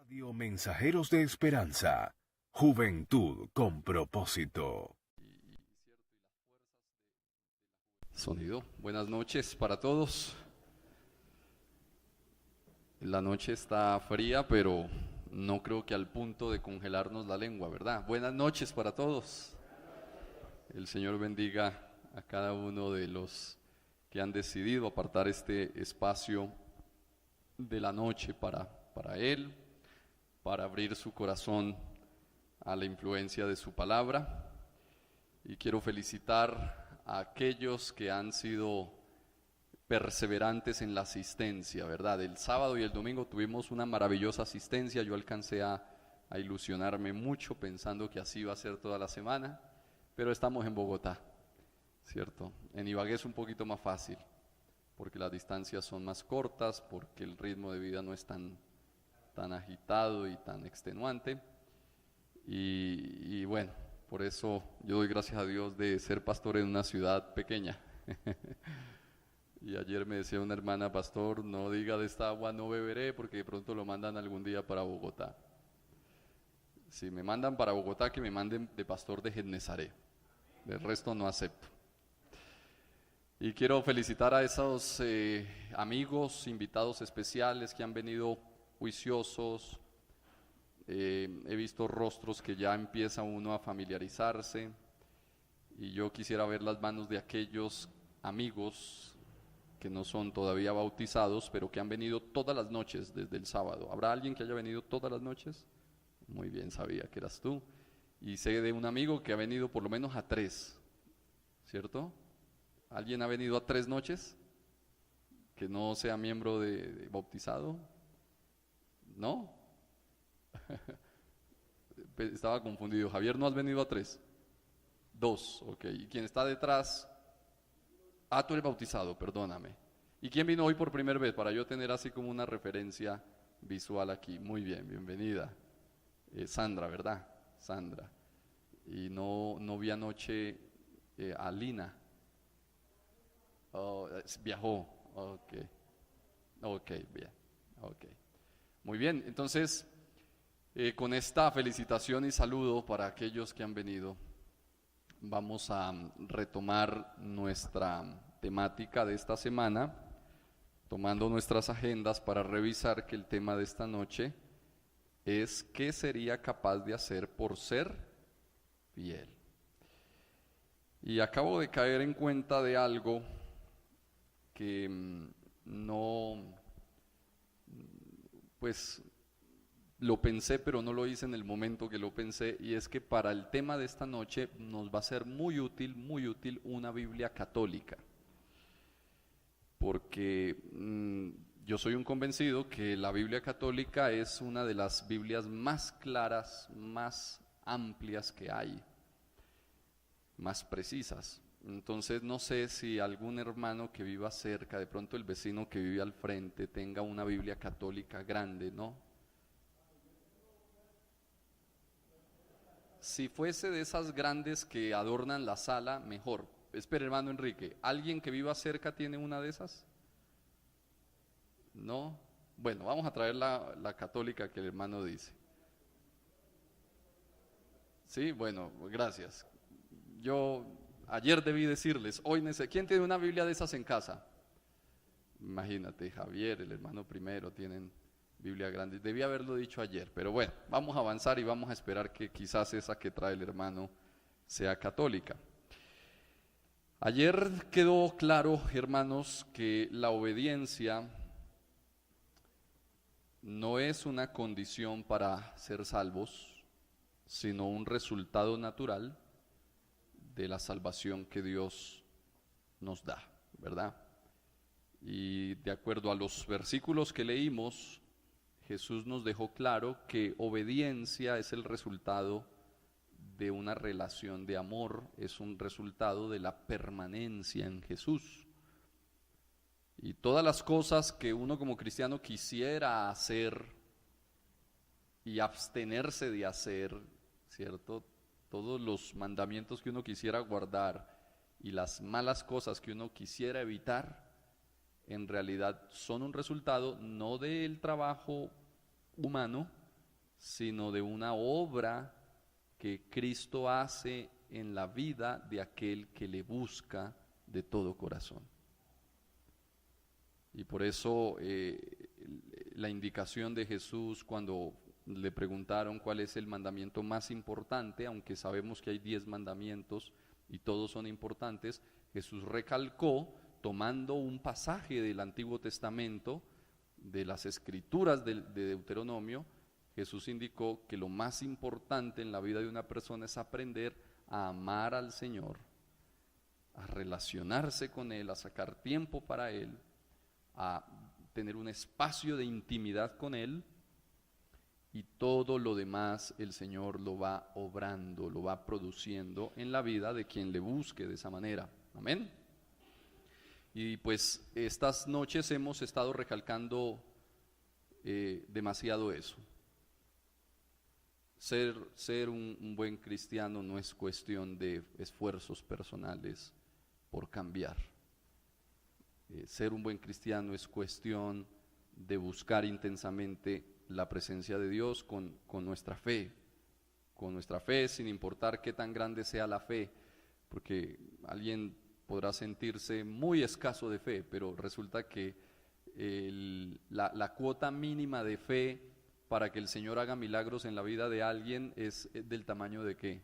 Radio Mensajeros de Esperanza, Juventud con propósito. Sonido. Buenas noches para todos. La noche está fría, pero no creo que al punto de congelarnos la lengua, ¿verdad? Buenas noches para todos. El Señor bendiga a cada uno de los que han decidido apartar este espacio de la noche para Él, para abrir su corazón a la influencia de su palabra. Y quiero felicitar a aquellos que han sido perseverantes en la asistencia, ¿verdad? El sábado y el domingo tuvimos una maravillosa asistencia. Yo alcancé a ilusionarme mucho pensando que así iba a ser toda la semana, pero estamos en Bogotá, ¿cierto? En Ibagué es un poquito más fácil, porque las distancias son más cortas, porque el ritmo de vida no es tan agitado y tan extenuante. Y bueno, por eso yo doy gracias a Dios de ser pastor en una ciudad pequeña. Y ayer me decía una hermana: pastor, no diga de esta agua no beberé, porque de pronto lo mandan algún día para Bogotá. Si me mandan para Bogotá, que me manden de pastor de Gennesaret. Del resto no acepto. Y quiero felicitar a esos amigos, invitados especiales que han venido juiciosos. He visto rostros que ya empieza uno a familiarizarse, y yo quisiera ver las manos de aquellos amigos que no son todavía bautizados, pero que han venido todas las noches desde el sábado. ¿Habrá alguien que haya venido todas las noches? Muy bien, sabía que eras tú. Y sé de un amigo que ha venido por lo menos a 3, ¿cierto? ¿Alguien ha venido a 3 noches? ¿Que no sea miembro de bautizado? ¿No? Estaba confundido. Javier, ¿no has venido a 3? 2, ok. ¿Y quién está detrás? Ah, tú eres bautizado, perdóname. ¿Y quién vino hoy por primera vez? Para yo tener así como una referencia visual aquí. Muy bien, bienvenida. Sandra, ¿verdad? Sandra. Y no vi anoche a Lina. Oh, viajó. Ok. Ok, bien. Ok. Muy bien, entonces, con esta felicitación y saludo para aquellos que han venido, vamos a retomar nuestra temática de esta semana, tomando nuestras agendas para revisar que el tema de esta noche es: ¿qué sería capaz de hacer por ser fiel? Y acabo de caer en cuenta de algo que pues lo pensé, pero no lo hice en el momento que lo pensé, y es que para el tema de esta noche nos va a ser muy útil una Biblia católica, porque yo soy un convencido que la Biblia católica es una de las Biblias más claras, más amplias que hay, más precisas. Entonces no sé si algún hermano que viva cerca, de pronto el vecino que vive al frente, tenga una Biblia católica grande, ¿no? Si fuese de esas grandes que adornan la sala, mejor. Espera, hermano Enrique, ¿alguien que viva cerca tiene una de esas? ¿No? Bueno, vamos a traer la católica que el hermano dice. Sí, bueno, gracias. Yo ayer debí decirles, hoy ¿quién tiene una Biblia de esas en casa? Imagínate, Javier, el hermano primero, tienen Biblia grande. Debí haberlo dicho ayer, pero bueno, vamos a avanzar y vamos a esperar que quizás esa que trae el hermano sea católica. Ayer quedó claro, hermanos, que la obediencia no es una condición para ser salvos, sino un resultado natural de la salvación que Dios nos da, ¿verdad? Y de acuerdo a los versículos que leímos, Jesús nos dejó claro que obediencia es el resultado de una relación de amor, es un resultado de la permanencia en Jesús. Y todas las cosas que uno como cristiano quisiera hacer y abstenerse de hacer, ¿cierto? Todos los mandamientos que uno quisiera guardar y las malas cosas que uno quisiera evitar, en realidad son un resultado no del trabajo humano, sino de una obra que Cristo hace en la vida de aquel que le busca de todo corazón. Y por eso la indicación de Jesús cuando le preguntaron cuál es el mandamiento más importante, aunque sabemos que hay 10 mandamientos y todos son importantes, Jesús recalcó, tomando un pasaje del Antiguo Testamento, de las Escrituras de Deuteronomio, Jesús indicó que lo más importante en la vida de una persona es aprender a amar al Señor, a relacionarse con Él, a sacar tiempo para Él, a tener un espacio de intimidad con Él, y todo lo demás el Señor lo va obrando, lo va produciendo en la vida de quien le busque de esa manera. Amén. Y pues estas noches hemos estado recalcando demasiado eso. Ser un buen cristiano no es cuestión de esfuerzos personales por cambiar. Ser un buen cristiano es cuestión de buscar intensamente la presencia de Dios con nuestra fe, sin importar qué tan grande sea la fe, porque alguien podrá sentirse muy escaso de fe, pero resulta que la cuota mínima de fe para que el Señor haga milagros en la vida de alguien es del tamaño de ¿qué?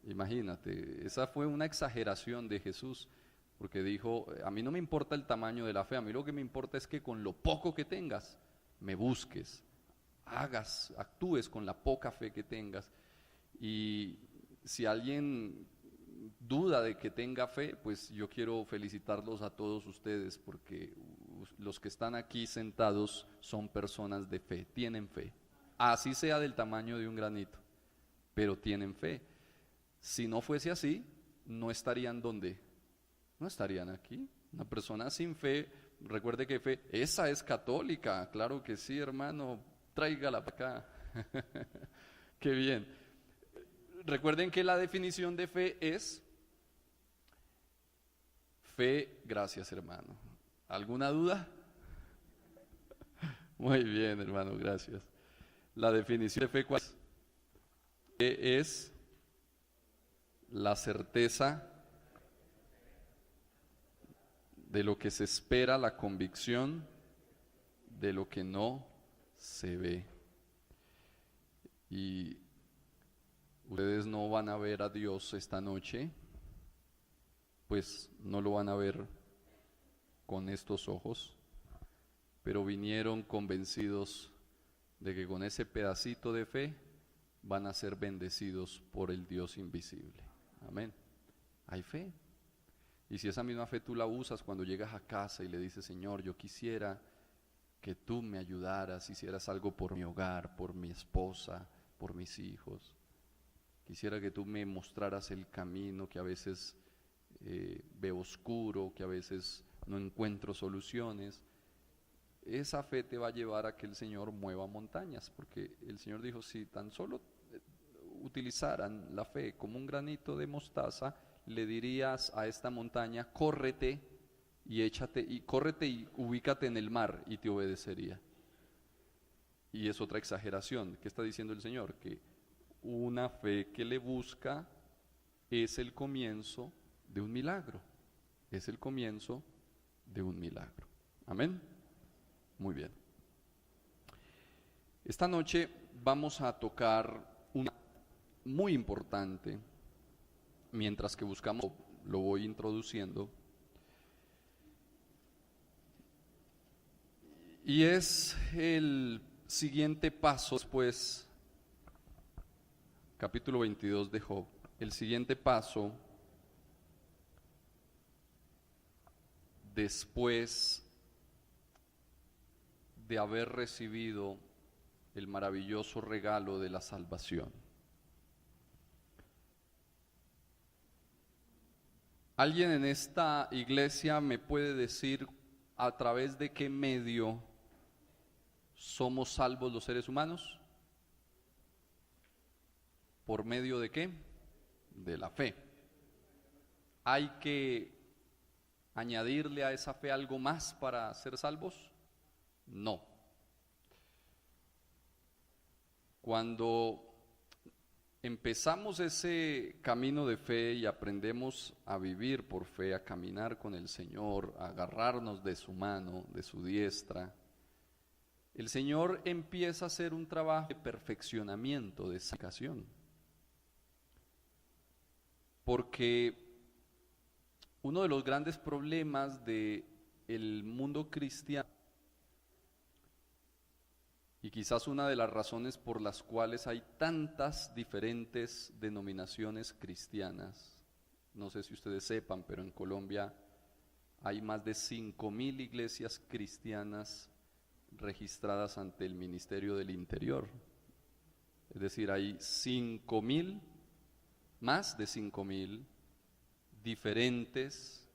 Imagínate, esa fue una exageración de Jesús, porque dijo, a mí no me importa el tamaño de la fe, a mí lo que me importa es que con lo poco que tengas, me busques, actúes con la poca fe que tengas. Y si alguien duda de que tenga fe, pues yo quiero felicitarlos a todos ustedes, porque los que están aquí sentados son personas de fe, tienen fe, así sea del tamaño de un granito, pero tienen fe. Si no fuese así, no estarían donde, no estarían aquí. Una persona sin fe, recuerde que fe, esa es católica, claro que sí, hermano, tráigala para acá. Qué bien. Recuerden que la definición de fe es fe, gracias hermano. ¿Alguna duda? Muy bien, hermano, gracias. La definición de fe, ¿cuál es? Fe es la certeza de lo que se espera, la convicción de lo que no se ve. Y ustedes no van a ver a Dios esta noche, pues no lo van a ver con estos ojos, pero vinieron convencidos de que con ese pedacito de fe van a ser bendecidos por el Dios invisible. Amén. Hay fe. Y si esa misma fe tú la usas cuando llegas a casa y le dices, Señor, yo quisiera que tú me ayudaras, hicieras algo por mi hogar, por mi esposa, por mis hijos. Quisiera que tú me mostraras el camino que a veces veo oscuro, que a veces no encuentro soluciones. Esa fe te va a llevar a que el Señor mueva montañas, porque el Señor dijo, si tan solo utilizaran la fe como un granito de mostaza, le dirías a esta montaña, córrete y ubícate en el mar, y te obedecería. Y es otra exageración. ¿Qué está diciendo el Señor? Que una fe que le busca es el comienzo de un milagro. Es el comienzo de un milagro. Amén. Muy bien. Esta noche vamos a tocar una muy importante. Mientras que buscamos, lo voy introduciendo. Y es el siguiente paso después, capítulo 22 de Job, el siguiente paso después de haber recibido el maravilloso regalo de la salvación. ¿Alguien en esta iglesia me puede decir a través de qué medio somos salvos los seres humanos? ¿Por medio de qué? De la fe. ¿Hay que añadirle a esa fe algo más para ser salvos? No. Cuando empezamos ese camino de fe y aprendemos a vivir por fe, a caminar con el Señor, a agarrarnos de su mano, de su diestra, el Señor empieza a hacer un trabajo de perfeccionamiento, de santificación. Porque uno de los grandes problemas del mundo cristiano, y quizás una de las razones por las cuales hay tantas diferentes denominaciones cristianas, no sé si ustedes sepan, pero en Colombia hay más de 5.000 iglesias cristianas registradas ante el Ministerio del Interior. Es decir, hay 5.000, más de 5.000 diferentes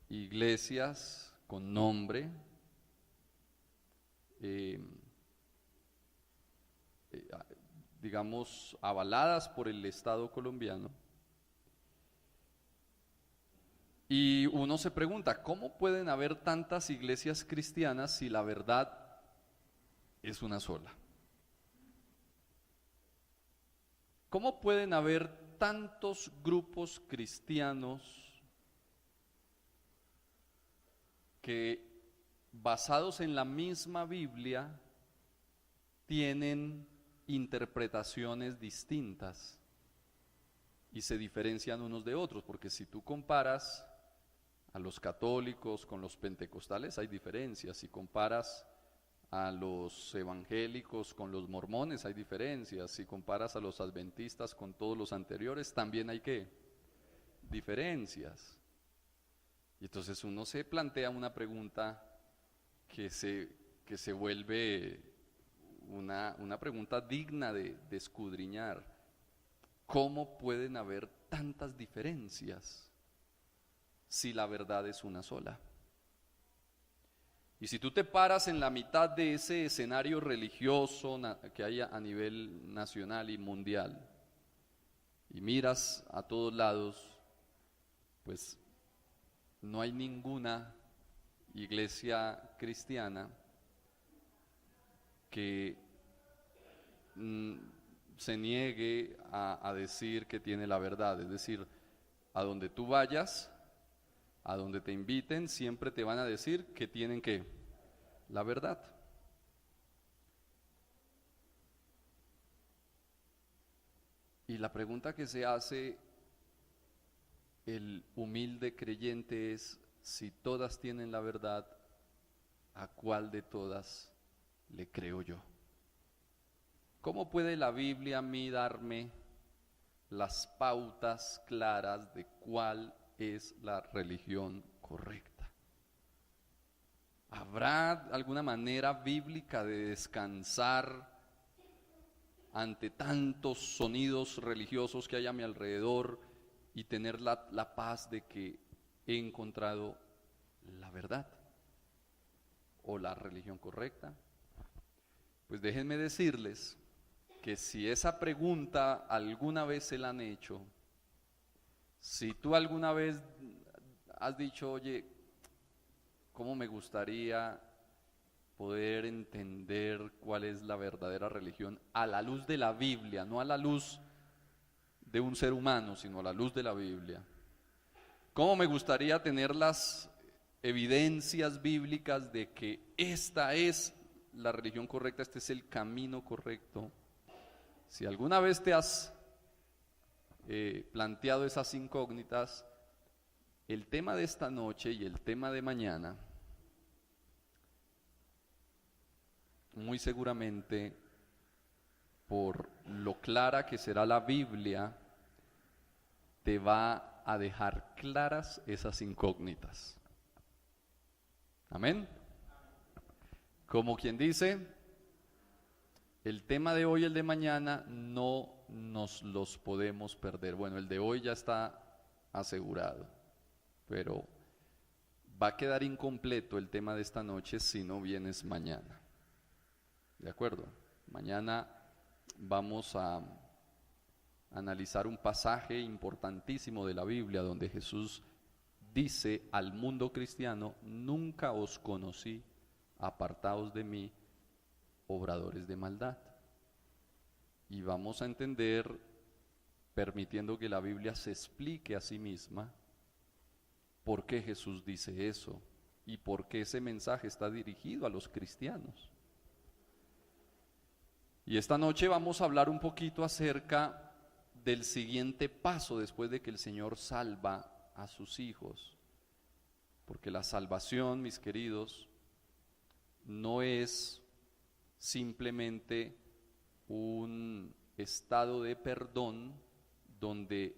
iglesias con nombre, digamos, avaladas por el Estado colombiano. Y uno se pregunta, ¿cómo pueden haber tantas iglesias cristianas si la verdad es una sola? ¿Cómo pueden haber tantos grupos cristianos que, basados en la misma Biblia, tienen interpretaciones distintas y se diferencian unos de otros? Porque si tú comparas a los católicos con los pentecostales, hay diferencias. Si comparas a los evangélicos con los mormones, hay diferencias. Si comparas a los adventistas con todos los anteriores, también hay diferencias. Y entonces uno se plantea una pregunta que se vuelve una pregunta digna de escudriñar. ¿Cómo pueden haber tantas diferencias si la verdad es una sola? Y si tú te paras en la mitad de ese escenario religioso que hay a nivel nacional y mundial y miras a todos lados, pues no hay ninguna iglesia cristiana que se niegue a decir que tiene la verdad. Es decir, a donde tú vayas, a donde te inviten, siempre te van a decir que tienen la verdad. Y la pregunta que se hace el humilde creyente es: si todas tienen la verdad, ¿a cuál de todas le creo yo? ¿Cómo puede la Biblia a mí darme las pautas claras de cuál es la religión correcta? ¿Habrá alguna manera bíblica de descansar ante tantos sonidos religiosos que hay a mi alrededor y tener la paz de que he encontrado la verdad o la religión correcta? Pues déjenme decirles que si esa pregunta alguna vez se la han hecho, si tú alguna vez has dicho: oye, ¿cómo me gustaría poder entender cuál es la verdadera religión a la luz de la Biblia, no a la luz de un ser humano, sino a la luz de la Biblia? ¿Cómo me gustaría tener las evidencias bíblicas de que esta es la religión correcta, este es el camino correcto? Si alguna vez te has planteado esas incógnitas, el tema de esta noche y el tema de mañana muy seguramente, por lo clara que será la Biblia, te va a dejar claras esas incógnitas. Amén. Como quien dice, el tema de hoy y el de mañana no nos los podemos perder. Bueno, el de hoy ya está asegurado, pero va a quedar incompleto el tema de esta noche si no vienes mañana. ¿De acuerdo? Mañana vamos a analizar un pasaje importantísimo de la Biblia donde Jesús dice al mundo cristiano: nunca os conocí, apartaos de mí, obradores de maldad. y vamos a entender, permitiendo que la Biblia se explique a sí misma, por qué Jesús dice eso y por qué ese mensaje está dirigido a los cristianos. Y esta noche vamos a hablar un poquito acerca del siguiente paso después de que el Señor salva a sus hijos. Porque la salvación, mis queridos, no es simplemente un estado de perdón donde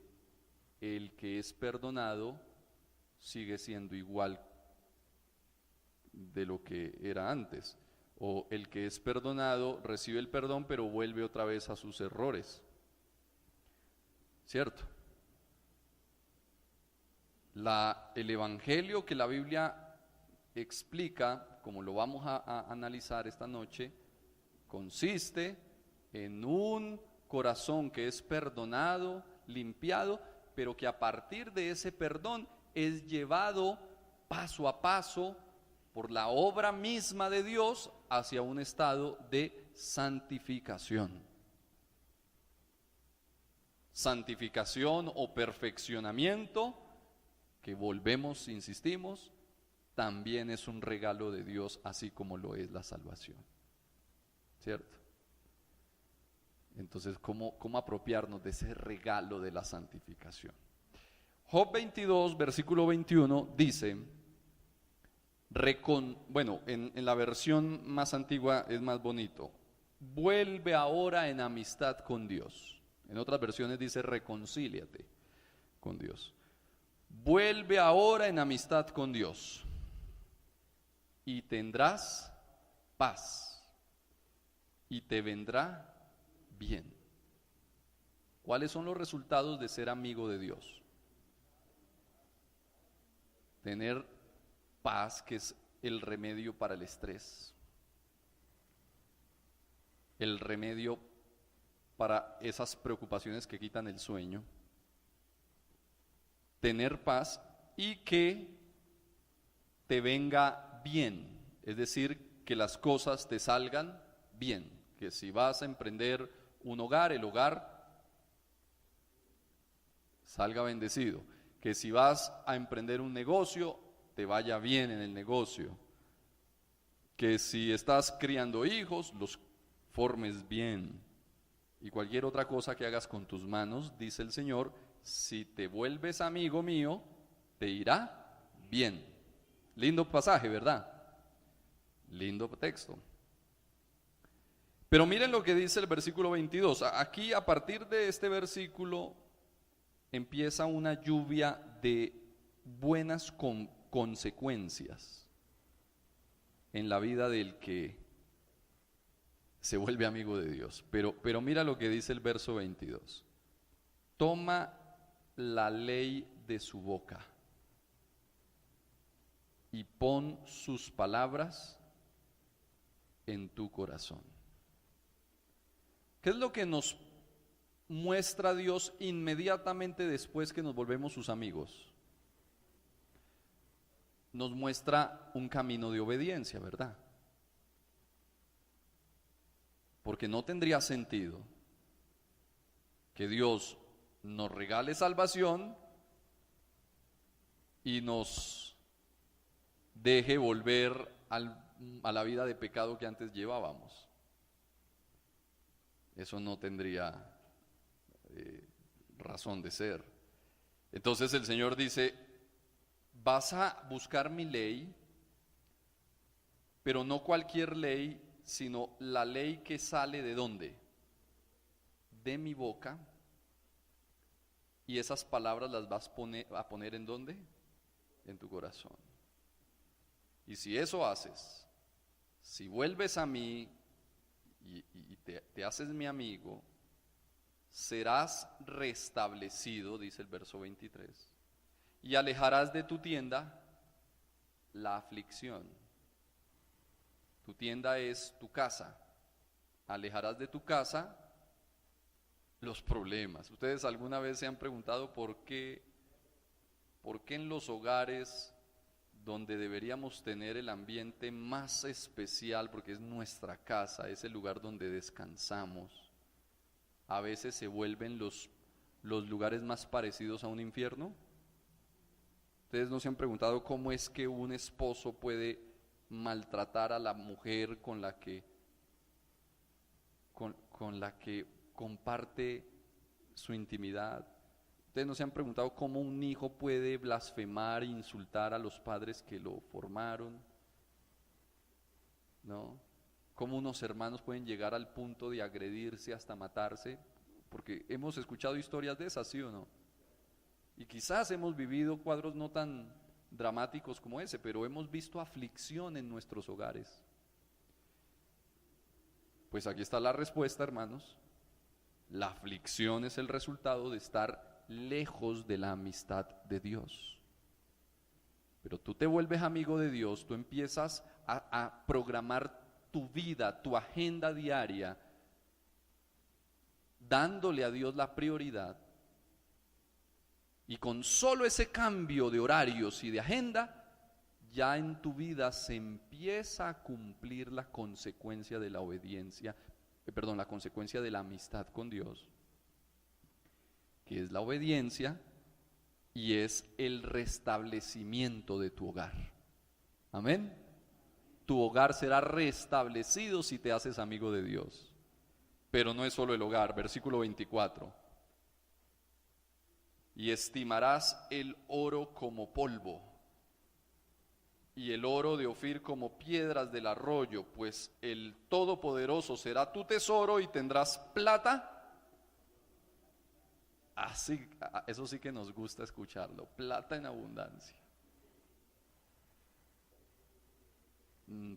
el que es perdonado sigue siendo igual de lo que era antes, o el que es perdonado recibe el perdón pero vuelve otra vez a sus errores, ¿cierto? El evangelio que la Biblia explica, como lo vamos a analizar esta noche, consiste en un corazón que es perdonado, limpiado, pero que a partir de ese perdón es llevado paso a paso por la obra misma de Dios hacia un estado de santificación. Santificación o perfeccionamiento, que volvemos, insistimos, también es un regalo de Dios, así como lo es la salvación, ¿cierto? Entonces, ¿cómo apropiarnos de ese regalo de la santificación? Job 22, versículo 21 dice, en la versión más antigua es más bonito, vuelve ahora en amistad con Dios. En otras versiones dice, reconcíliate con Dios. Vuelve ahora en amistad con Dios y tendrás paz y te vendrá bien. ¿Cuáles son los resultados de ser amigo de Dios? Tener paz, que es el remedio para el estrés, el remedio para esas preocupaciones que quitan el sueño. Tener paz y que te venga bien, es decir, que las cosas te salgan bien, que si vas a emprender un hogar, el hogar salga bendecido, que si vas a emprender un negocio, te vaya bien en el negocio, que si estás criando hijos, los formes bien, y cualquier otra cosa que hagas con tus manos, dice el Señor, si te vuelves amigo mío, te irá bien. Lindo pasaje, ¿verdad? Lindo texto. Pero miren lo que dice el versículo 22. Aquí, a partir de este versículo, empieza una lluvia de buenas consecuencias en la vida del que se vuelve amigo de Dios. Pero mira lo que dice el verso 22. Toma la ley de su boca y pon sus palabras en tu corazón. ¿Qué es lo que nos muestra Dios inmediatamente después que nos volvemos sus amigos? Nos muestra un camino de obediencia, ¿verdad? Porque no tendría sentido que Dios nos regale salvación y nos deje volver a la vida de pecado que antes llevábamos. Eso no tendría razón de ser. Entonces el Señor dice, vas a buscar mi ley, pero no cualquier ley, sino la ley que sale ¿de dónde? De mi boca. Y esas palabras las vas a poner ¿en dónde? En tu corazón. Y si eso haces, si vuelves a mí y te haces mi amigo, serás restablecido, dice el verso 23, y alejarás de tu tienda la aflicción. Tu tienda es tu casa. Alejarás de tu casa los problemas. ¿Ustedes alguna vez se han preguntado por qué en los hogares donde deberíamos tener el ambiente más especial, porque es nuestra casa, es el lugar donde descansamos, a veces se vuelven los lugares más parecidos a un infierno. ¿Ustedes no se han preguntado cómo es que un esposo puede maltratar a la mujer con la que comparte su intimidad? ¿Ustedes no se han preguntado cómo un hijo puede blasfemar e insultar a los padres que lo formaron? ¿No? ¿Cómo unos hermanos pueden llegar al punto de agredirse hasta matarse? Porque hemos escuchado historias de esas, ¿sí o no? Y quizás hemos vivido cuadros no tan dramáticos como ese, pero hemos visto aflicción en nuestros hogares. Pues aquí está la respuesta, hermanos. La aflicción es el resultado de estar lejos de la amistad de Dios. Pero tú te vuelves amigo de Dios, tú empiezas a programar tu vida, tu agenda diaria, dándole a Dios la prioridad. Y con solo ese cambio de horarios y de agenda, ya en tu vida se empieza a cumplir la consecuencia de la obediencia, la consecuencia de la amistad con Dios, que es la obediencia y es el restablecimiento de tu hogar. Amén. Tu hogar será restablecido si te haces amigo de Dios. Pero no es solo el hogar, versículo 24. Y estimarás el oro como polvo, y el oro de Ofir como piedras del arroyo, pues el Todopoderoso será tu tesoro y tendrás plata. Así, eso sí que nos gusta escucharlo, plata en abundancia.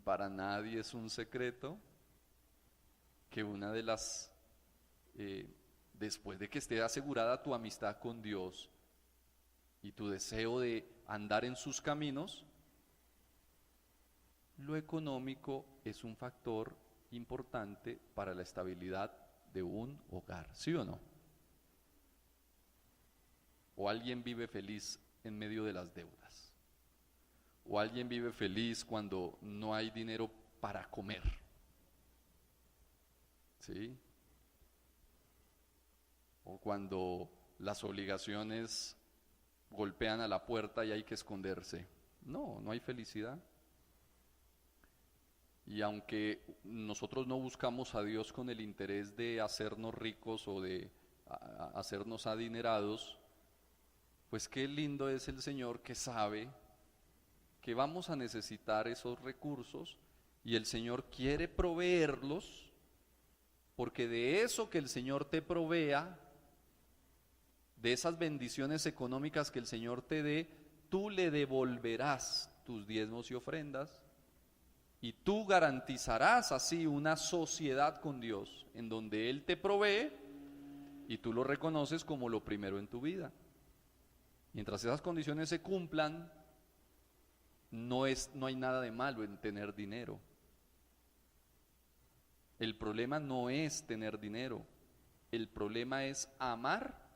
Para nadie es un secreto que una de las, después de que esté asegurada tu amistad con Dios y tu deseo de andar en sus caminos, lo económico es un factor importante para la estabilidad de un hogar, ¿sí o no? O alguien vive feliz en medio de las deudas, o alguien vive feliz cuando no hay dinero para comer, ¿sí? O cuando las obligaciones golpean a la puerta y hay que esconderse. No, no hay felicidad. Y aunque nosotros no buscamos a Dios con el interés de hacernos ricos o de hacernos adinerados, pues qué lindo es el Señor que sabe que vamos a necesitar esos recursos y el Señor quiere proveerlos, porque de eso que el Señor te provea, de esas bendiciones económicas que el Señor te dé, tú le devolverás tus diezmos y ofrendas. Y tú garantizarás así una sociedad con Dios en donde Él te provee y tú lo reconoces como lo primero en tu vida. Mientras esas condiciones se cumplan, no hay nada de malo en tener dinero. El problema no es tener dinero, el problema es amar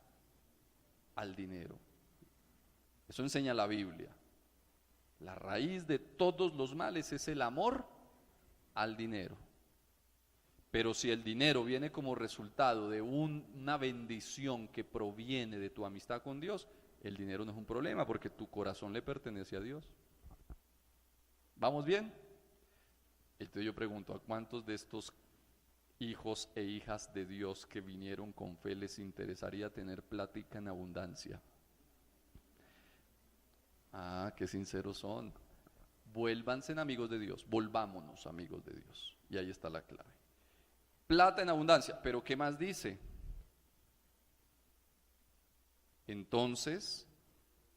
al dinero. Eso enseña la Biblia. La raíz de todos los males es el amor al dinero. Pero si el dinero viene como resultado de una bendición que proviene de tu amistad con Dios, el dinero no es un problema porque tu corazón le pertenece a Dios. ¿Vamos bien? Entonces yo pregunto, ¿a cuántos de estos hijos e hijas de Dios que vinieron con fe les interesaría tener plática en abundancia? Ah, qué sinceros son. Vuélvanse amigos de Dios, volvámonos amigos de Dios. Y ahí está la clave. Plata en abundancia, pero ¿qué más dice? Entonces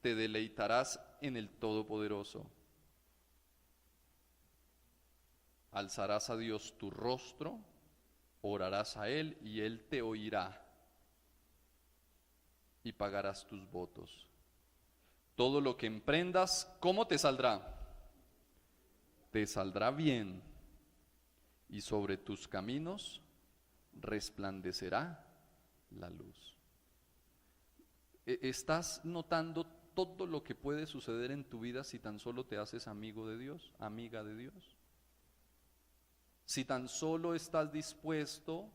te deleitarás en el Todopoderoso. Alzarás a Dios tu rostro, orarás a Él y Él te oirá y pagarás tus votos. Todo lo que emprendas, ¿cómo te saldrá? Te saldrá bien y sobre tus caminos resplandecerá la luz. ¿Estás notando todo lo que puede suceder en tu vida si tan solo te haces amigo de Dios, amiga de Dios? Si tan solo estás dispuesto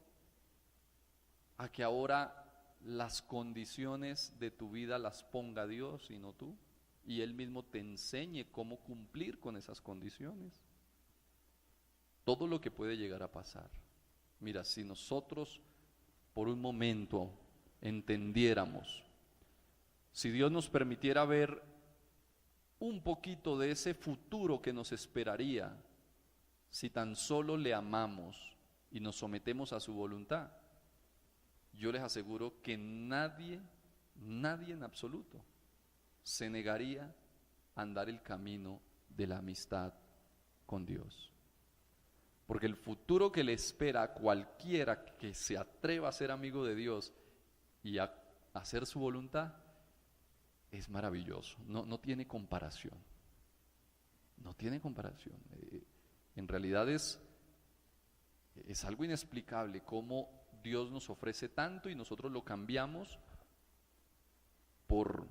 a que ahora las condiciones de tu vida las ponga Dios y no tú, y Él mismo te enseñe cómo cumplir con esas condiciones. Todo lo que puede llegar a pasar. Mira, si nosotros por un momento entendiéramos, si Dios nos permitiera ver un poquito de ese futuro que nos esperaría, si tan solo le amamos y nos sometemos a su voluntad, yo les aseguro que nadie en absoluto se negaría a andar el camino de la amistad con Dios. Porque el futuro que le espera a cualquiera que se atreva a ser amigo de Dios y a hacer su voluntad es maravilloso, no tiene comparación. No tiene comparación. En realidad es algo inexplicable cómo Dios nos ofrece tanto y nosotros lo cambiamos por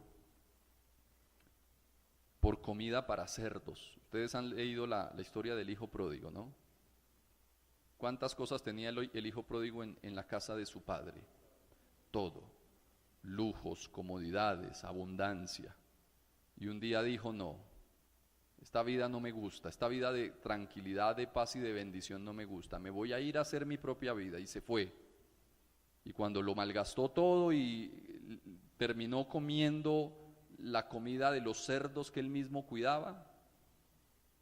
comida para cerdos. Ustedes han leído la historia del hijo pródigo, ¿no? ¿Cuántas cosas tenía el hijo pródigo en la casa de su padre? Todo. Lujos, comodidades, abundancia. Y un día dijo, no, esta vida no me gusta, esta vida de tranquilidad, de paz y de bendición no me gusta, me voy a ir a hacer mi propia vida, y se fue. Y cuando lo malgastó todo y terminó comiendo la comida de los cerdos que él mismo cuidaba,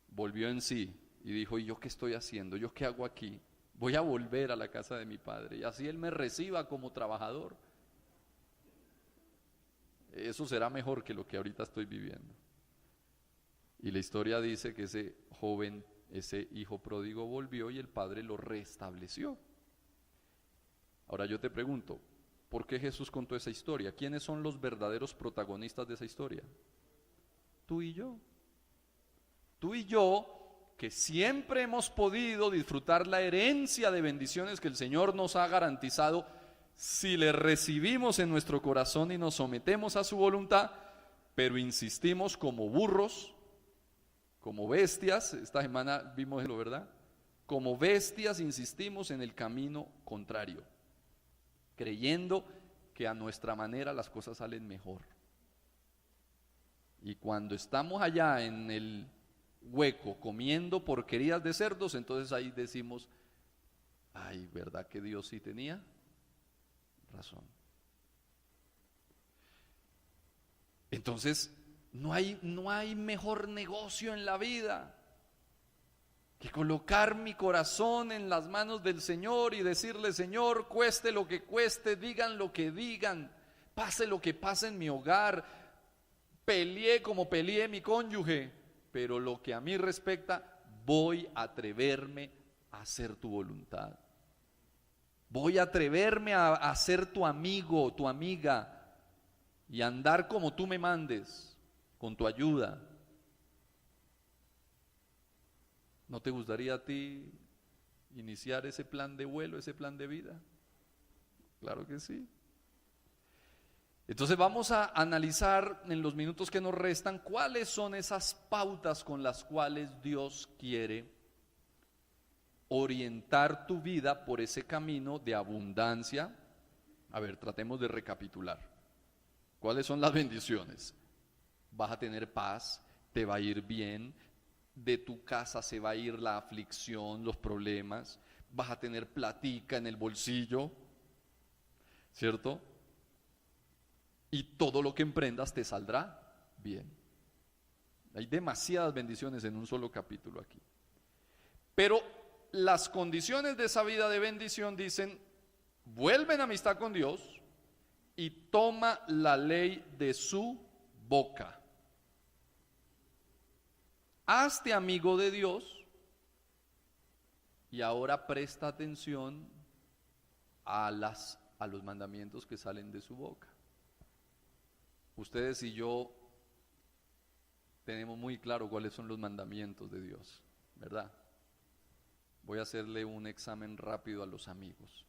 volvió en sí y dijo, ¿y yo qué estoy haciendo? ¿Yo qué hago aquí? Voy a volver a la casa de mi padre y así él me reciba como trabajador. Eso será mejor que lo que ahorita estoy viviendo. Y la historia dice que ese joven, ese hijo pródigo volvió y el padre lo restableció. Ahora yo te pregunto, ¿por qué Jesús contó esa historia? ¿Quiénes son los verdaderos protagonistas de esa historia? Tú y yo. Tú y yo, que siempre hemos podido disfrutar la herencia de bendiciones que el Señor nos ha garantizado, si le recibimos en nuestro corazón y nos sometemos a su voluntad, pero insistimos como burros, como bestias. Esta semana vimos eso, ¿verdad? Como bestias insistimos en el camino contrario, creyendo que a nuestra manera las cosas salen mejor. Y cuando estamos allá en el hueco comiendo porquerías de cerdos, entonces ahí decimos, ay, ¿verdad que Dios sí tenía razón? Entonces no hay mejor negocio en la vida que colocar mi corazón en las manos del Señor y decirle, Señor, cueste lo que cueste, digan lo que digan, pase lo que pase en mi hogar, peleé como peleé mi cónyuge, pero lo que a mí respecta, voy a atreverme a hacer tu voluntad. Voy a atreverme a ser tu amigo, tu amiga, y andar como tú me mandes, con tu ayuda. ¿No te gustaría a ti iniciar ese plan de vuelo, ese plan de vida? Claro que sí. Entonces vamos a analizar en los minutos que nos restan cuáles son esas pautas con las cuales Dios quiere orientar tu vida por ese camino de abundancia. A ver, tratemos de recapitular. ¿Cuáles son las bendiciones? Vas a tener paz, te va a ir bien, de tu casa se va a ir la aflicción, los problemas, vas a tener platica en el bolsillo, ¿cierto? Y todo lo que emprendas te saldrá bien. Hay demasiadas bendiciones en un solo capítulo aquí. Pero las condiciones de esa vida de bendición dicen, vuelve en amistad con Dios y toma la ley de su boca. Hazte amigo de Dios y ahora presta atención a los mandamientos que salen de su boca. Ustedes y yo tenemos muy claro cuáles son los mandamientos de Dios, ¿verdad? Voy a hacerle un examen rápido a los amigos.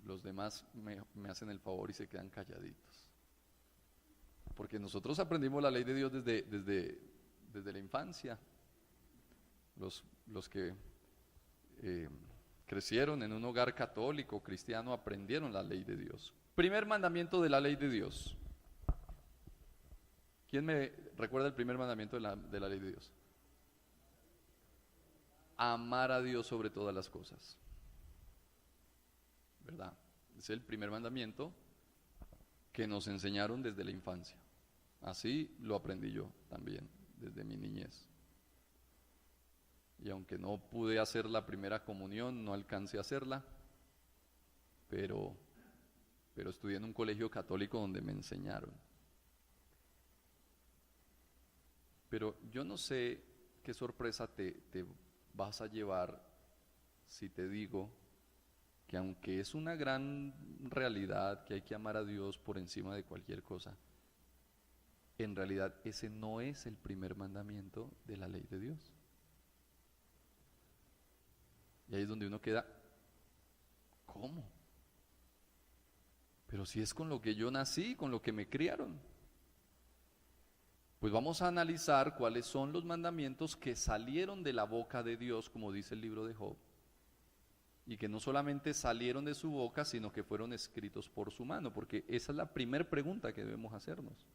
Los demás me hacen el favor y se quedan calladitos. Porque nosotros aprendimos la ley de Dios desde la infancia. Los que crecieron en un hogar católico, cristiano, aprendieron la ley de Dios. Primer mandamiento de la ley de Dios. ¿Quién me recuerda el primer mandamiento de la ley de Dios? Amar a Dios sobre todas las cosas. ¿Verdad? Es el primer mandamiento que nos enseñaron desde la infancia. Así lo aprendí yo también, desde mi niñez. Y aunque no pude hacer la primera comunión, no alcancé a hacerla, pero estudié en un colegio católico donde me enseñaron. Pero yo no sé qué sorpresa te vas a llevar si te digo que aunque es una gran realidad que hay que amar a Dios por encima de cualquier cosa, en realidad ese no es el primer mandamiento de la ley de Dios. Y ahí es donde uno queda, ¿cómo? Pero si es con lo que yo nací, con lo que me criaron. Pues vamos a analizar cuáles son los mandamientos que salieron de la boca de Dios, como dice el libro de Job, y que no solamente salieron de su boca, sino que fueron escritos por su mano, porque esa es la primera pregunta que debemos hacernos.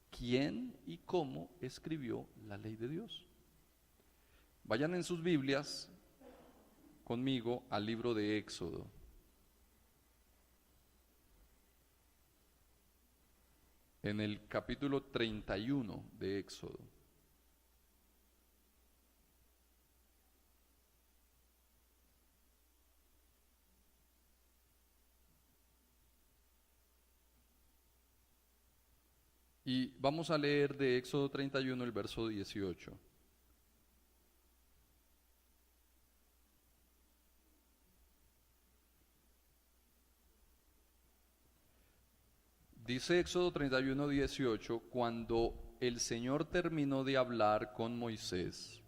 ¿Quién y cómo escribió la ley de Dios? Vayan en sus Biblias conmigo al libro de Éxodo. En el capítulo 31 de Éxodo. Y vamos a leer de Éxodo 31 el verso 18. Dice Éxodo 31, 18, cuando el Señor terminó de hablar con Moisés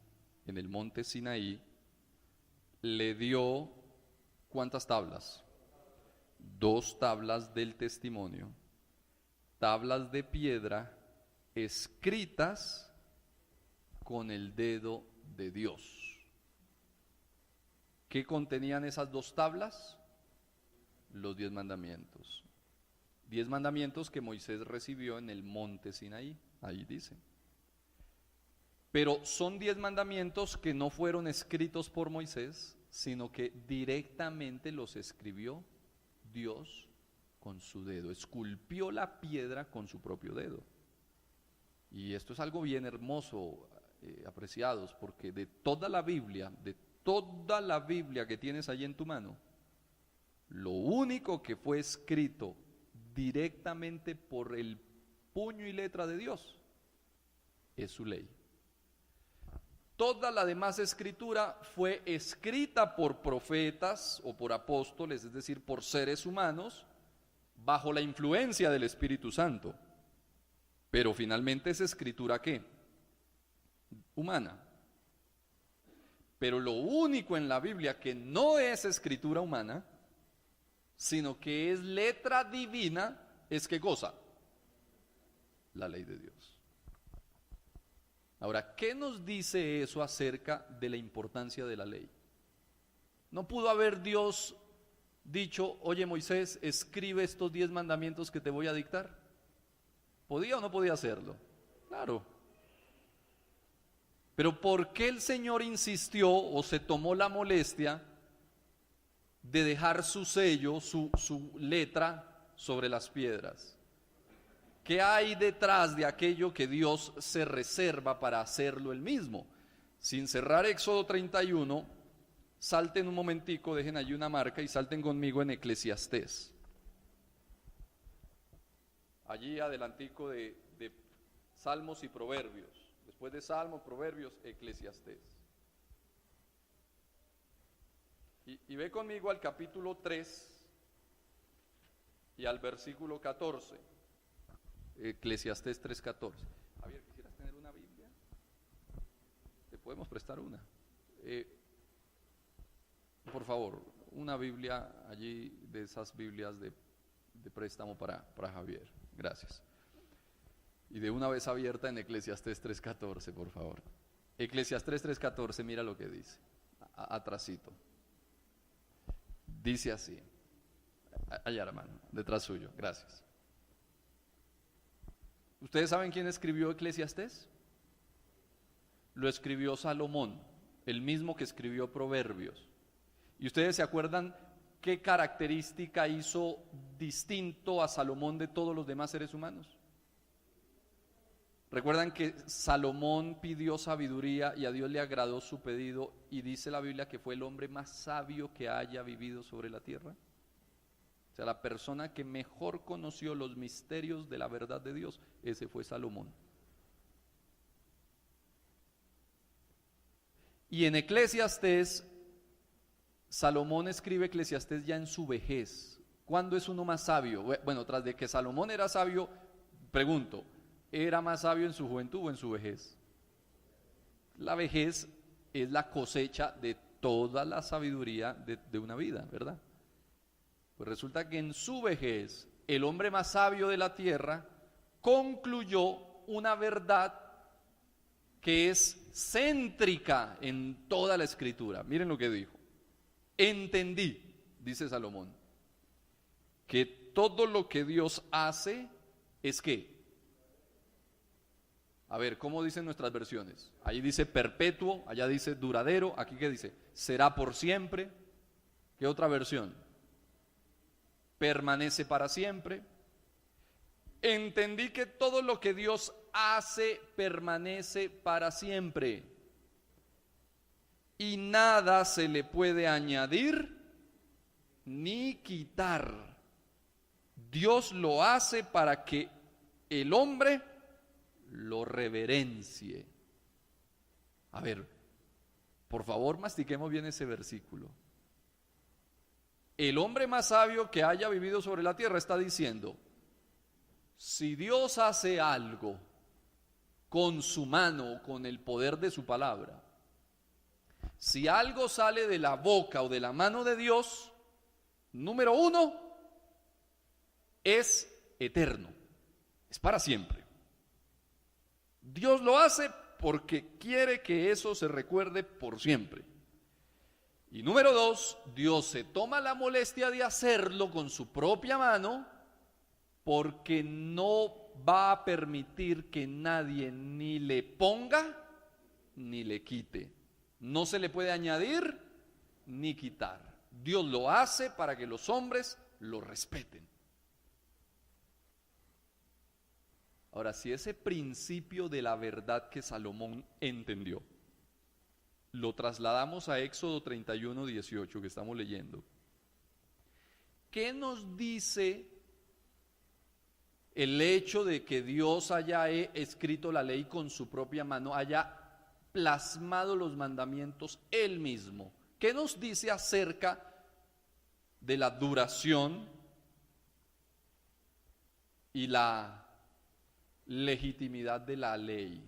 en el monte Sinaí, le dio, ¿cuántas tablas? 2 tablas del testimonio, tablas de piedra escritas con el dedo de Dios. ¿Qué contenían esas 2 tablas? Los 10 mandamientos. 10 mandamientos que Moisés recibió en el monte Sinaí, ahí dice. Pero son 10 mandamientos que no fueron escritos por Moisés, sino que directamente los escribió Dios con su dedo, esculpió la piedra con su propio dedo. Y esto es algo bien hermoso, apreciados, porque de toda la Biblia que tienes ahí en tu mano, lo único que fue escrito directamente por el puño y letra de Dios es su ley. Toda la demás escritura fue escrita por profetas o por apóstoles, es decir, por seres humanos, bajo la influencia del Espíritu Santo. Pero finalmente es escritura ¿qué? Humana. Pero lo único en la Biblia que no es escritura humana, sino que es letra divina, es ¿qué cosa? La ley de Dios. Ahora, ¿qué nos dice eso acerca de la importancia de la ley? ¿No pudo haber Dios dicho, oye Moisés, escribe estos 10 mandamientos que te voy a dictar? ¿Podía o no podía hacerlo? Claro. Pero ¿por qué el Señor insistió o se tomó la molestia de dejar su sello, su letra sobre las piedras? ¿Qué hay detrás de aquello que Dios se reserva para hacerlo él mismo? Sin cerrar Éxodo 31, salten un momentico, dejen allí una marca y salten conmigo en Eclesiastés. Allí adelantico de Salmos y Proverbios. Después de Salmos, Proverbios, Eclesiastés. Y ve conmigo al capítulo 3 y al versículo 14. Eclesiastés 3:14. Javier, ¿quisieras tener una Biblia? Te podemos prestar una. Por favor, una Biblia allí, de esas Biblias de préstamo para Javier. Gracias. Y de una vez abierta en Eclesiastés 3:14, por favor. Eclesiastés 3:14, mira lo que dice. Atrasito. Dice así. Allá, hermano, detrás suyo. Gracias. ¿Ustedes saben quién escribió Eclesiastés? Lo escribió Salomón, el mismo que escribió Proverbios. ¿Y ustedes se acuerdan qué característica hizo distinto a Salomón de todos los demás seres humanos? ¿Recuerdan que Salomón pidió sabiduría y a Dios le agradó su pedido y dice la Biblia que fue el hombre más sabio que haya vivido sobre la tierra? O sea, la persona que mejor conoció los misterios de la verdad de Dios, ese fue Salomón. Y en Eclesiastés, Salomón escribe Eclesiastés ya en su vejez. ¿Cuándo es uno más sabio? Bueno, tras de que Salomón era sabio, pregunto, ¿era más sabio en su juventud o en su vejez? La vejez es la cosecha de toda la sabiduría de una vida, ¿verdad? Pues resulta que en su vejez, el hombre más sabio de la tierra concluyó una verdad que es céntrica en toda la escritura. Miren lo que dijo. Entendí, dice Salomón, que todo lo que Dios hace es ¿qué? A ver, ¿cómo dicen nuestras versiones? Ahí dice perpetuo, allá dice duradero, aquí ¿qué dice? Será por siempre. ¿Qué otra versión? Permanece para siempre. Entendí que todo lo que Dios hace permanece para siempre y nada se le puede añadir ni quitar. Dios lo hace para que el hombre lo reverencie. A ver, por favor, mastiquemos bien ese versículo. El hombre más sabio que haya vivido sobre la tierra está diciendo, si Dios hace algo con su mano, con el poder de su palabra, si algo sale de la boca o de la mano de Dios, número uno, es eterno, es para siempre. Dios lo hace porque quiere que eso se recuerde por siempre. Y número dos, Dios se toma la molestia de hacerlo con su propia mano porque no va a permitir que nadie ni le ponga ni le quite. No se le puede añadir ni quitar. Dios lo hace para que los hombres lo respeten. Ahora, si ese principio de la verdad que Salomón entendió, lo trasladamos a Éxodo 31, 18 que estamos leyendo, ¿qué nos dice el hecho de que Dios haya escrito la ley con su propia mano, haya plasmado los mandamientos él mismo? ¿Qué nos dice acerca de la duración y la legitimidad de la ley?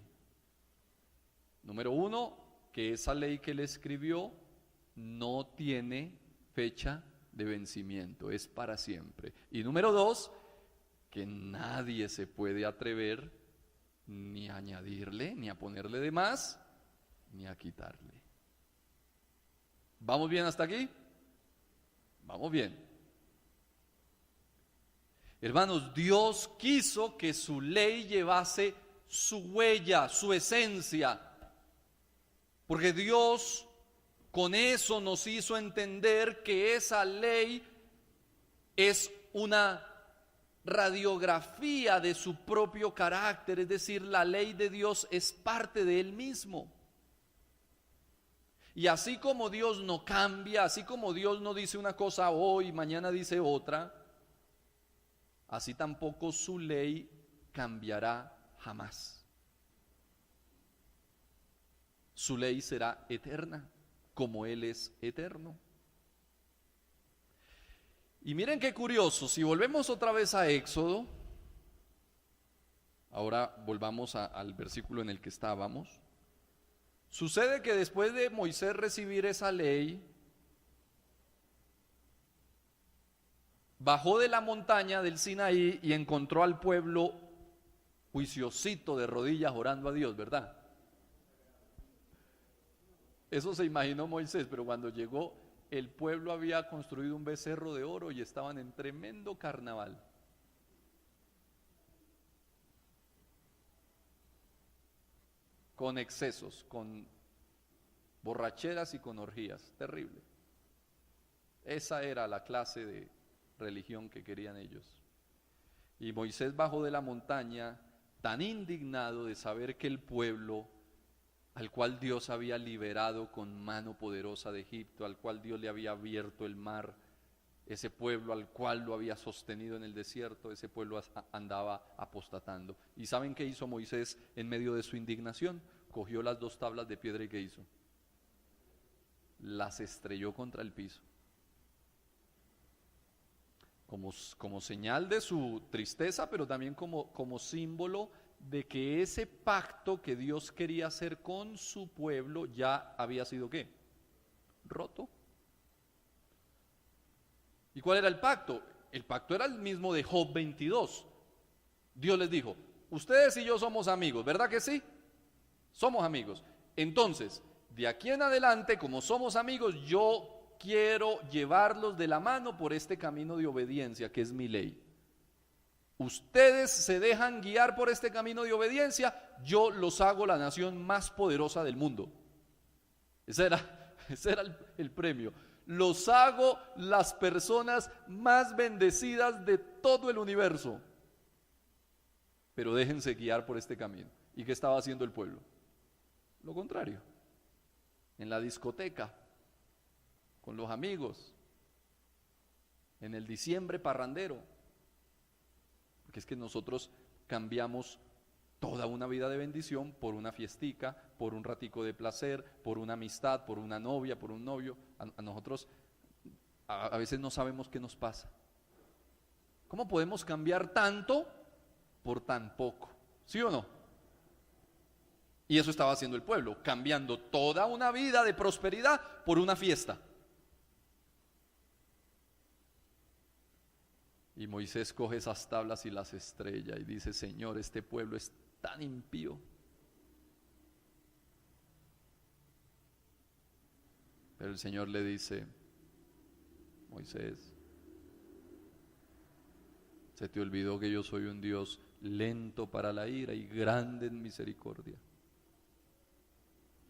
Número uno, que esa ley que él escribió no tiene fecha de vencimiento, es para siempre. Y número dos, que nadie se puede atrever ni a añadirle, ni a ponerle de más, ni a quitarle. ¿Vamos bien hasta aquí? Vamos bien. Hermanos, Dios quiso que su ley llevase su huella, su esencia, porque Dios con eso nos hizo entender que esa ley es una radiografía de su propio carácter, es decir, la ley de Dios es parte de Él mismo. Y así como Dios no cambia, así como Dios no dice una cosa hoy, mañana dice otra, así tampoco su ley cambiará jamás. Su ley será eterna, como Él es eterno. Y miren qué curioso, si volvemos otra vez a Éxodo, ahora volvamos al versículo en el que estábamos. Sucede que después de Moisés recibir esa ley, bajó de la montaña del Sinaí y encontró al pueblo juiciosito de rodillas orando a Dios, ¿verdad? Eso se imaginó Moisés, pero cuando llegó el pueblo había construido un becerro de oro y estaban en tremendo carnaval. Con excesos, con borracheras y con orgías, terrible. Esa era la clase de religión que querían ellos. Y Moisés bajó de la montaña tan indignado de saber que el pueblo al cual Dios había liberado con mano poderosa de Egipto, al cual Dios le había abierto el mar, ese pueblo al cual lo había sostenido en el desierto, ese pueblo andaba apostatando. ¿Y saben qué hizo Moisés en medio de su indignación? Cogió las 2 tablas de piedra y ¿qué hizo? Las estrelló contra el piso. Como señal de su tristeza, pero también como símbolo de que ese pacto que Dios quería hacer con su pueblo ya había sido ¿qué? Roto. ¿Y cuál era el pacto? El pacto era el mismo de Job 22. Dios les dijo, ustedes y yo somos amigos, ¿verdad que sí? Somos amigos. Entonces, de aquí en adelante, como somos amigos, yo quiero llevarlos de la mano por este camino de obediencia que es mi ley. Ustedes se dejan guiar por este camino de obediencia, yo los hago la nación más poderosa del mundo. Ese era el premio. Los hago las personas más bendecidas de todo el universo. Pero déjense guiar por este camino. ¿Y qué estaba haciendo el pueblo? Lo contrario. En la discoteca, con los amigos, en el diciembre parrandero. Porque es que nosotros cambiamos toda una vida de bendición por una fiestica, por un ratico de placer, por una amistad, por una novia, por un novio. A nosotros a veces no sabemos qué nos pasa. ¿Cómo podemos cambiar tanto por tan poco? ¿Sí o no? Y eso estaba haciendo el pueblo, cambiando toda una vida de prosperidad por una fiesta. Y Moisés coge esas tablas y las estrella y dice, Señor, este pueblo es tan impío. Pero el Señor le dice, Moisés, se te olvidó que yo soy un Dios lento para la ira y grande en misericordia.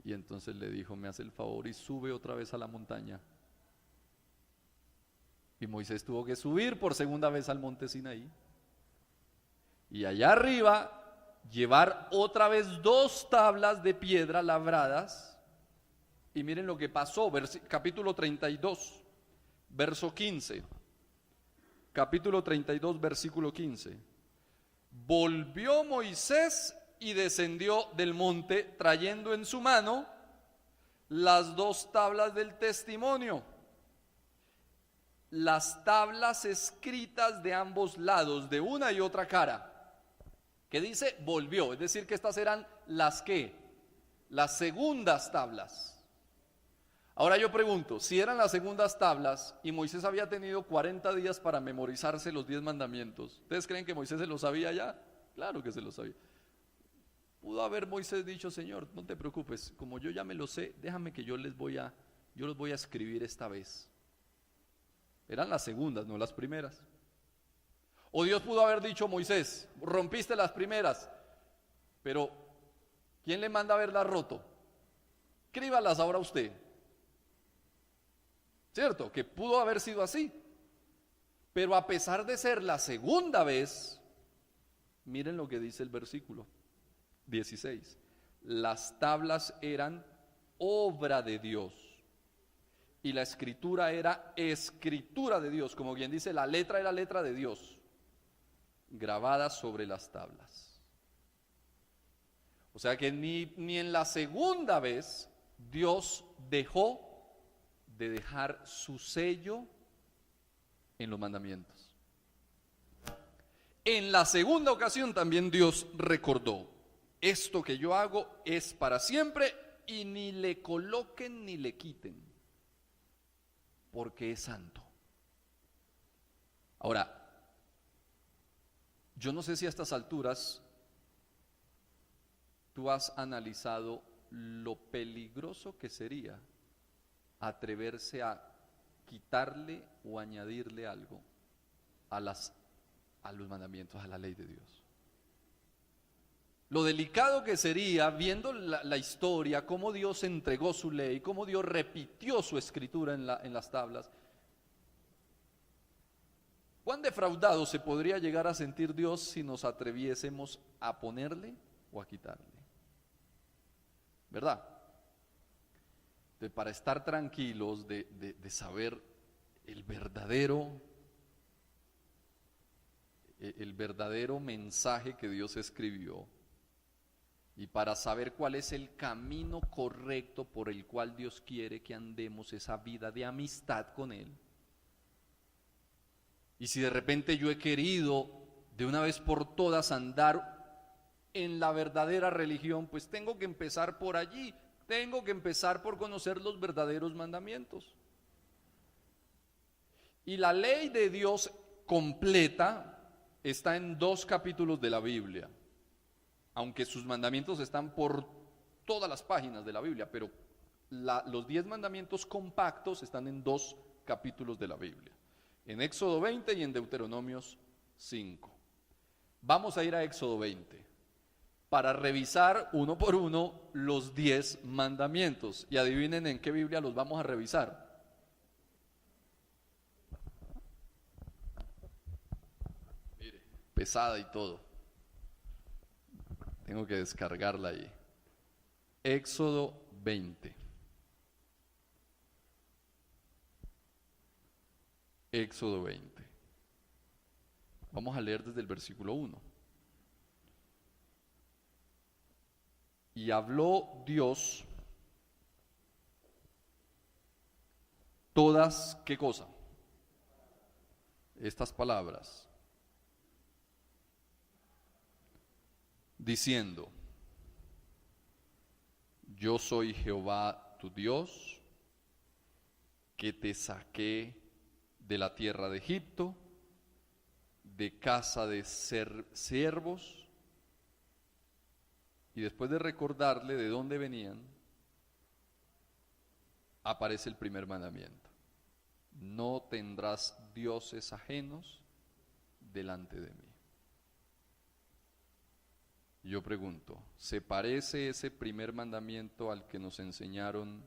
Y entonces le dijo, me hace el favor y sube otra vez a la montaña. Y Moisés tuvo que subir por segunda vez al monte Sinaí. Y allá arriba llevar otra vez 2 tablas de piedra labradas. Y miren lo que pasó, capítulo 32, verso 15. Capítulo 32, versículo 15. Volvió Moisés y descendió del monte trayendo en su mano las 2 tablas del testimonio, las tablas escritas de ambos lados, de una y otra cara. Que dice volvió, es decir que estas eran las segundas tablas. Ahora yo pregunto, si eran las segundas tablas y Moisés había tenido 40 días para memorizarse los 10 mandamientos, ¿ustedes creen que Moisés se los sabía ya? Claro que se los sabía. Pudo haber Moisés dicho, Señor, no te preocupes, como yo ya me lo sé, déjame que yo los voy a escribir esta vez. Eran las segundas, no las primeras. O Dios pudo haber dicho, Moisés, rompiste las primeras, pero ¿quién le manda haberlas roto? Escríbalas ahora usted. ¿Cierto? Que pudo haber sido así. Pero a pesar de ser la segunda vez, miren lo que dice el versículo 16. Las tablas eran obra de Dios y la escritura era escritura de Dios, como bien dice, la letra era letra de Dios, grabada sobre las tablas. O sea que ni en la segunda vez Dios dejó de dejar su sello en los mandamientos. En la segunda ocasión también Dios recordó, esto que yo hago es para siempre y ni le coloquen ni le quiten, porque es santo. Ahora, yo no sé si a estas alturas tú has analizado lo peligroso que sería atreverse a quitarle o añadirle algo a los mandamientos, a la ley de Dios. Lo delicado que sería, viendo la historia, cómo Dios entregó su ley, cómo Dios repitió su escritura en las tablas, cuán defraudado se podría llegar a sentir Dios si nos atreviésemos a ponerle o a quitarle. ¿Verdad? Entonces, para estar tranquilos de saber el verdadero mensaje que Dios escribió, y para saber cuál es el camino correcto por el cual Dios quiere que andemos esa vida de amistad con Él. Y si de repente yo he querido de una vez por todas andar en la verdadera religión, pues tengo que empezar por allí, tengo que empezar por conocer los verdaderos mandamientos. Y la ley de Dios completa está en 2 capítulos de la Biblia, aunque sus mandamientos están por todas las páginas de la Biblia, pero los 10 mandamientos compactos están en 2 capítulos de la Biblia, en Éxodo 20 y en Deuteronomios 5. Vamos a ir a Éxodo 20 para revisar uno por uno los 10 mandamientos, y adivinen en qué Biblia los vamos a revisar. Mire, pesada y todo. Tengo que descargarla ahí. Éxodo 20. Éxodo 20. Vamos a leer desde el versículo 1. Y habló Dios todas, ¿qué cosa? Estas palabras, diciendo: yo soy Jehová tu Dios, que te saqué de la tierra de Egipto, de casa de siervos. Y después de recordarle de dónde venían, aparece el primer mandamiento: no tendrás dioses ajenos delante de mí. Yo pregunto, ¿se parece ese primer mandamiento al que nos enseñaron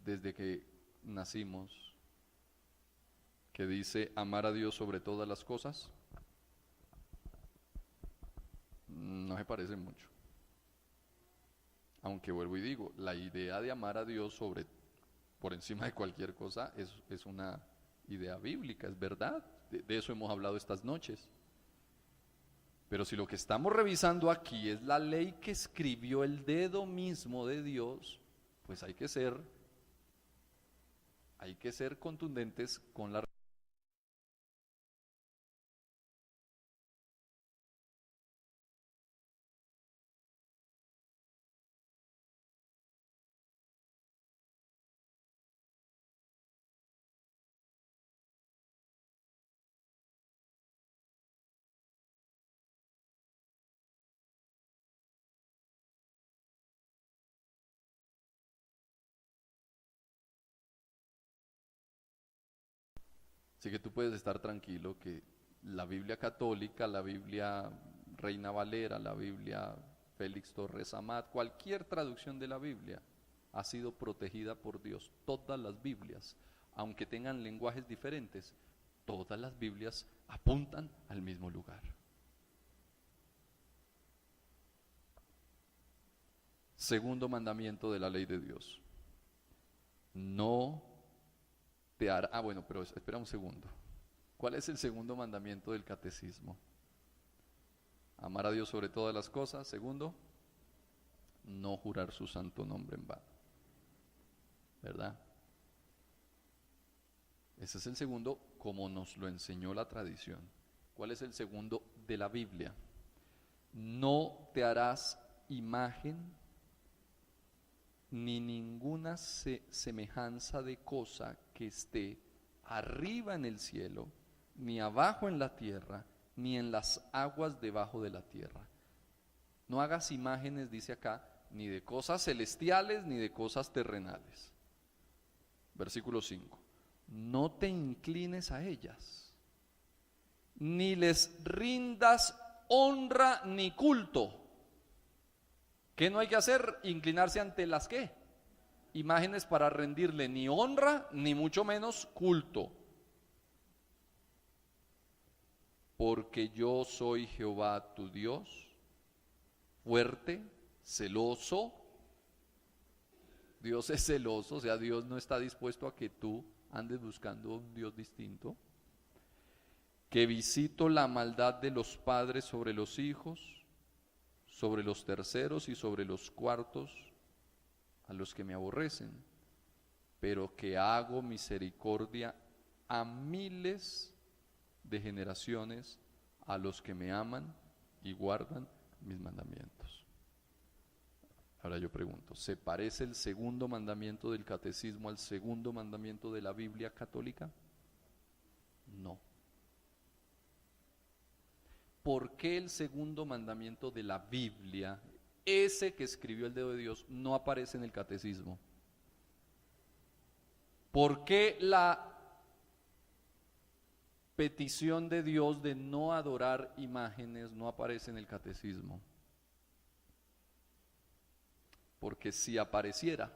desde que nacimos, que dice amar a Dios sobre todas las cosas? No se parece mucho. Aunque vuelvo y digo, la idea de amar a Dios por encima de cualquier cosa es una idea bíblica, es verdad. De eso hemos hablado estas noches. Pero si lo que estamos revisando aquí es la ley que escribió el dedo mismo de Dios, pues hay que ser contundentes con la. Así que tú puedes estar tranquilo que la Biblia católica, la Biblia Reina Valera, la Biblia Félix Torres Amat, cualquier traducción de la Biblia ha sido protegida por Dios. Todas las Biblias, aunque tengan lenguajes diferentes, todas las Biblias apuntan al mismo lugar. Segundo mandamiento de la ley de Dios: no te hará. Bueno, pero espera un segundo. ¿Cuál es el segundo mandamiento del catecismo? Amar a Dios sobre todas las cosas. Segundo, no jurar su santo nombre en vano. ¿Verdad? Ese es el segundo, como nos lo enseñó la tradición. ¿Cuál es el segundo de la Biblia? No te harás imagen ni ninguna semejanza de cosa que esté arriba en el cielo, ni abajo en la tierra, ni en las aguas debajo de la tierra. No hagas imágenes, dice acá, ni de cosas celestiales ni de cosas terrenales. Versículo 5. No te inclines a ellas, ni les rindas honra ni culto. ¿Qué no hay que hacer? Inclinarse ante las ¿qué? Imágenes para rendirle ni honra ni mucho menos culto. Porque yo soy Jehová tu Dios, fuerte, celoso. Dios es celoso, o sea, Dios no está dispuesto a que tú andes buscando un Dios distinto. Que visito la maldad de los padres sobre los hijos, sobre los terceros y sobre los cuartos, a los que me aborrecen, pero que hago misericordia a miles de generaciones a los que me aman y guardan mis mandamientos. Ahora yo pregunto, ¿se parece el segundo mandamiento del catecismo al segundo mandamiento de la Biblia católica? No. ¿Por qué el segundo mandamiento de la Biblia, ese que escribió el dedo de Dios, no aparece en el catecismo? ¿Por qué la petición de Dios de no adorar imágenes no aparece en el catecismo? Porque si apareciera,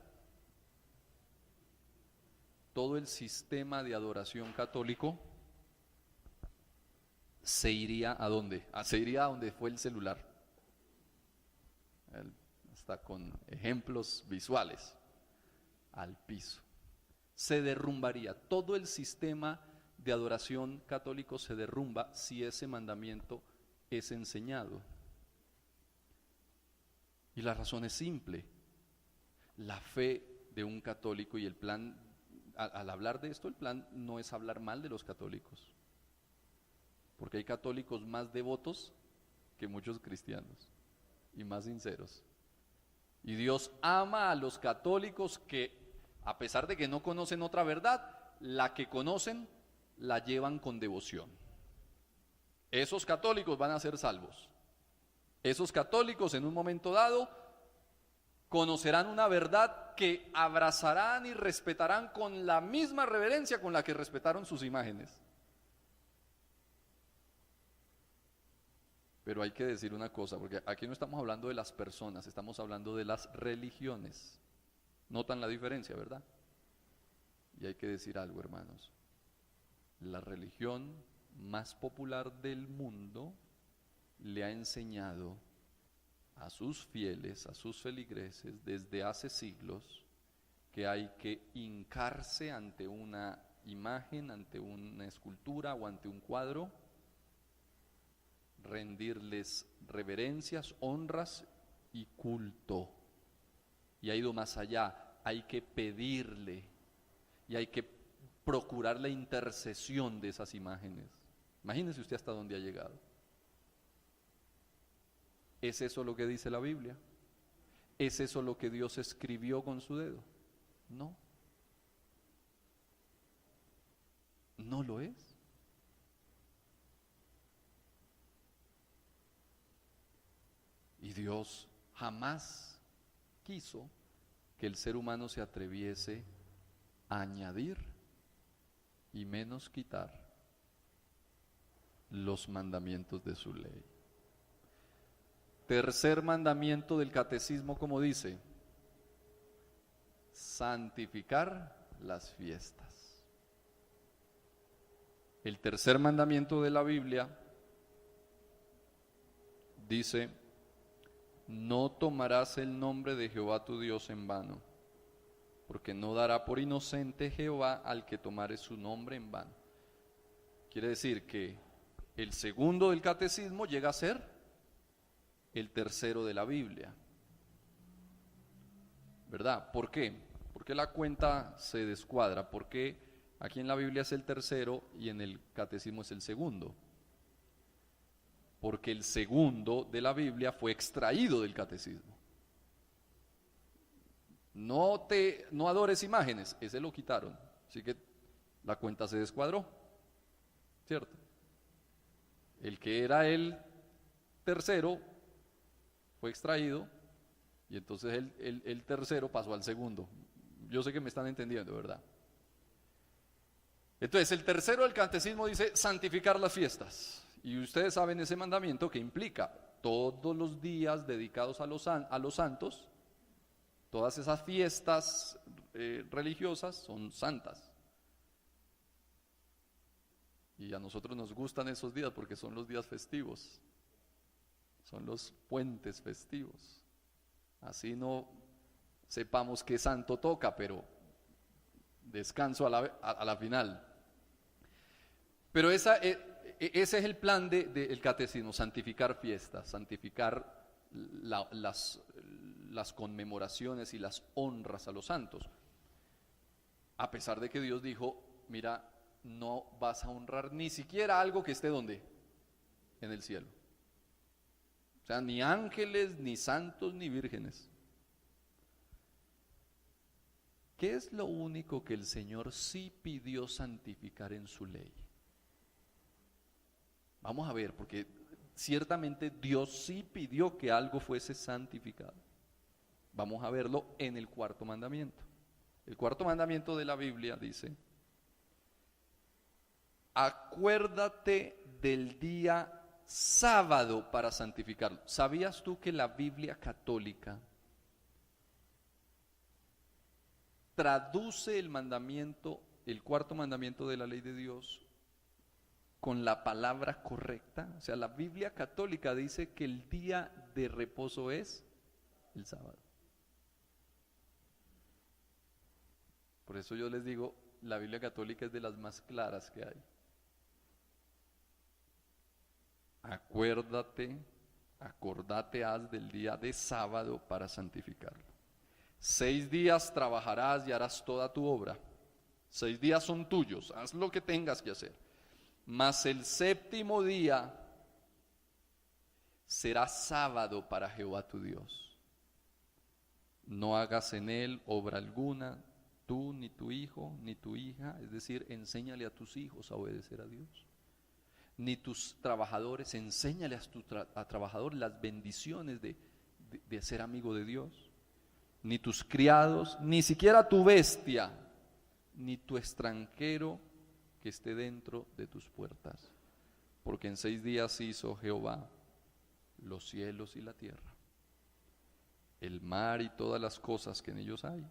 todo el sistema de adoración católico se iría ¿a dónde? Se iría a donde fue el celular. Está con ejemplos visuales. Al piso. Se derrumbaría. Todo el sistema de adoración católico se derrumba si ese mandamiento es enseñado. Y la razón es simple. La fe de un católico y el plan, al hablar de esto, el plan no es hablar mal de los católicos. Porque hay católicos más devotos que muchos cristianos y más sinceros. Y Dios ama a los católicos que, a pesar de que no conocen otra verdad, la que conocen la llevan con devoción. Esos católicos van a ser salvos. Esos católicos en un momento dado conocerán una verdad que abrazarán y respetarán con la misma reverencia con la que respetaron sus imágenes. Pero hay que decir una cosa, porque aquí no estamos hablando de las personas, estamos hablando de las religiones. ¿Notan la diferencia, verdad? Y hay que decir algo, hermanos. La religión más popular del mundo le ha enseñado a sus fieles, a sus feligreses, desde hace siglos, que hay que hincarse ante una imagen, ante una escultura o ante un cuadro, rendirles reverencias, honras y culto. Y ha ido más allá, hay que pedirle y hay que procurar la intercesión de esas imágenes. Imagínese usted hasta dónde ha llegado. ¿Es eso lo que dice la Biblia? ¿Es eso lo que Dios escribió con su dedo? No. No lo es. Y Dios jamás quiso que el ser humano se atreviese a añadir y menos quitar los mandamientos de su ley. Tercer mandamiento del catecismo, como dice, santificar las fiestas. El tercer mandamiento de la Biblia dice: no tomarás el nombre de Jehová tu Dios en vano, porque no dará por inocente Jehová al que tomare su nombre en vano. Quiere decir que el segundo del catecismo llega a ser el tercero de la Biblia, ¿verdad? ¿Por qué? ¿Por qué la cuenta se descuadra? ¿Por qué aquí en la Biblia es el tercero y en el catecismo es el segundo? Porque el segundo de la Biblia fue extraído del catecismo. No adores imágenes, ese lo quitaron, así que la cuenta se descuadró, ¿cierto? El que era el tercero fue extraído y entonces el tercero pasó al segundo. Yo sé que me están entendiendo, ¿verdad? Entonces, el tercero del catecismo dice santificar las fiestas. Y ustedes saben ese mandamiento que implica todos los días dedicados a los santos, todas esas fiestas religiosas son santas. Y a nosotros nos gustan esos días porque son los días festivos, son los puentes festivos. Así no sepamos qué santo toca, pero descanso a la final. Pero ese es el plan del catecismo, santificar fiestas, santificar las conmemoraciones y las honras a los santos. A pesar de que Dios dijo, mira, no vas a honrar ni siquiera algo que esté ¿dónde? En el cielo. O sea, ni ángeles, ni santos, ni vírgenes. ¿Qué es lo único que el Señor sí pidió santificar en su ley? Vamos a ver, porque ciertamente Dios sí pidió que algo fuese santificado. Vamos a verlo en el cuarto mandamiento. El cuarto mandamiento de la Biblia dice: acuérdate del día sábado para santificarlo. ¿Sabías tú que la Biblia católica traduce el mandamiento, el cuarto mandamiento de la ley de Dios, con la palabra correcta? O sea, la Biblia católica dice que el día de reposo es el sábado. Por eso yo les digo, la Biblia católica es de las más claras que hay. Acordate has del día de sábado para santificarlo. 6 días trabajarás y harás toda tu obra. 6 días son tuyos, haz lo que tengas que hacer. Mas el séptimo día será sábado para Jehová tu Dios. No hagas en él obra alguna, tú, ni tu hijo, ni tu hija, es decir, enséñale a tus hijos a obedecer a Dios. Ni tus trabajadores, enséñale a trabajadores las bendiciones de ser amigo de Dios. Ni tus criados, ni siquiera tu bestia, ni tu extranjero que esté dentro de tus puertas. Porque en 6 días hizo Jehová los cielos y la tierra, el mar y todas las cosas que en ellos hay,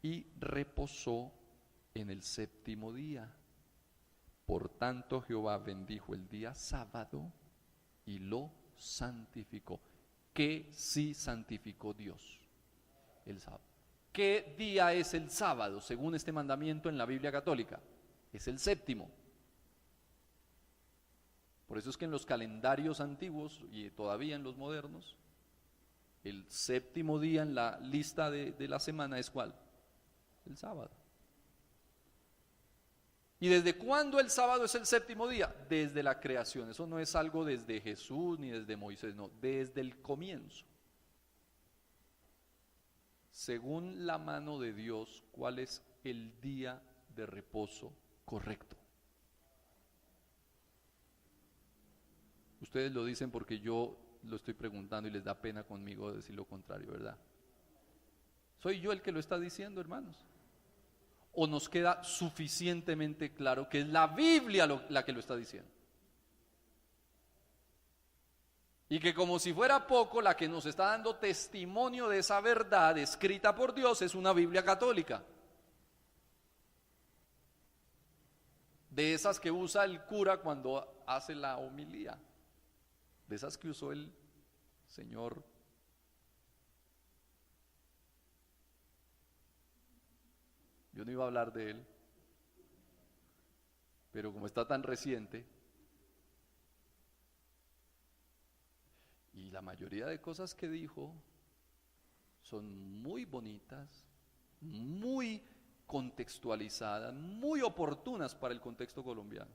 y reposó en el séptimo día. Por tanto Jehová bendijo el día sábado y lo santificó. ¿Qué sí santificó Dios? El sábado. ¿Qué día es el sábado según este mandamiento en la Biblia católica? Es el séptimo. Por eso es que en los calendarios antiguos y todavía en los modernos, el séptimo día en la lista de la semana es ¿cuál? El sábado. ¿Y desde cuándo el sábado es el séptimo día? Desde la creación. Eso no es algo desde Jesús ni desde Moisés, no, desde el comienzo. Según la mano de Dios, ¿cuál es el día de reposo correcto? Ustedes lo dicen porque yo lo estoy preguntando y les da pena conmigo decir lo contrario, ¿verdad? ¿Soy yo el que lo está diciendo, hermanos? ¿O nos queda suficientemente claro que es la Biblia la que lo está diciendo? Y que como si fuera poco, la que nos está dando testimonio de esa verdad escrita por Dios es una Biblia católica. De esas que usa el cura cuando hace la homilía. De esas que usó el Señor. Yo no iba a hablar de él, pero como está tan reciente, y la mayoría de cosas que dijo son muy bonitas, muy contextualizadas, muy oportunas para el contexto colombiano.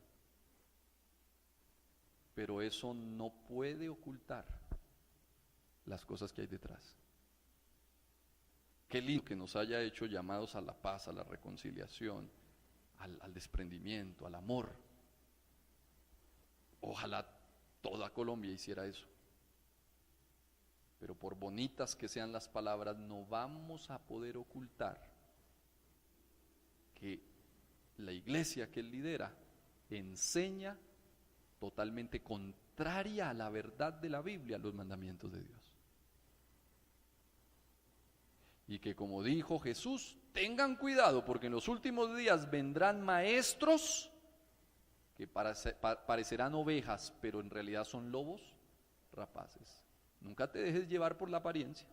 Pero eso no puede ocultar las cosas que hay detrás. Qué lindo que nos haya hecho llamados a la paz, a la reconciliación, al desprendimiento, al amor. Ojalá toda Colombia hiciera eso. Pero por bonitas que sean las palabras, no vamos a poder ocultar que la iglesia que él lidera enseña totalmente contraria a la verdad de la Biblia los mandamientos de Dios. Y que, como dijo Jesús, tengan cuidado porque en los últimos días vendrán maestros que parecerán ovejas, pero en realidad son lobos rapaces. Nunca te dejes llevar por la apariencia.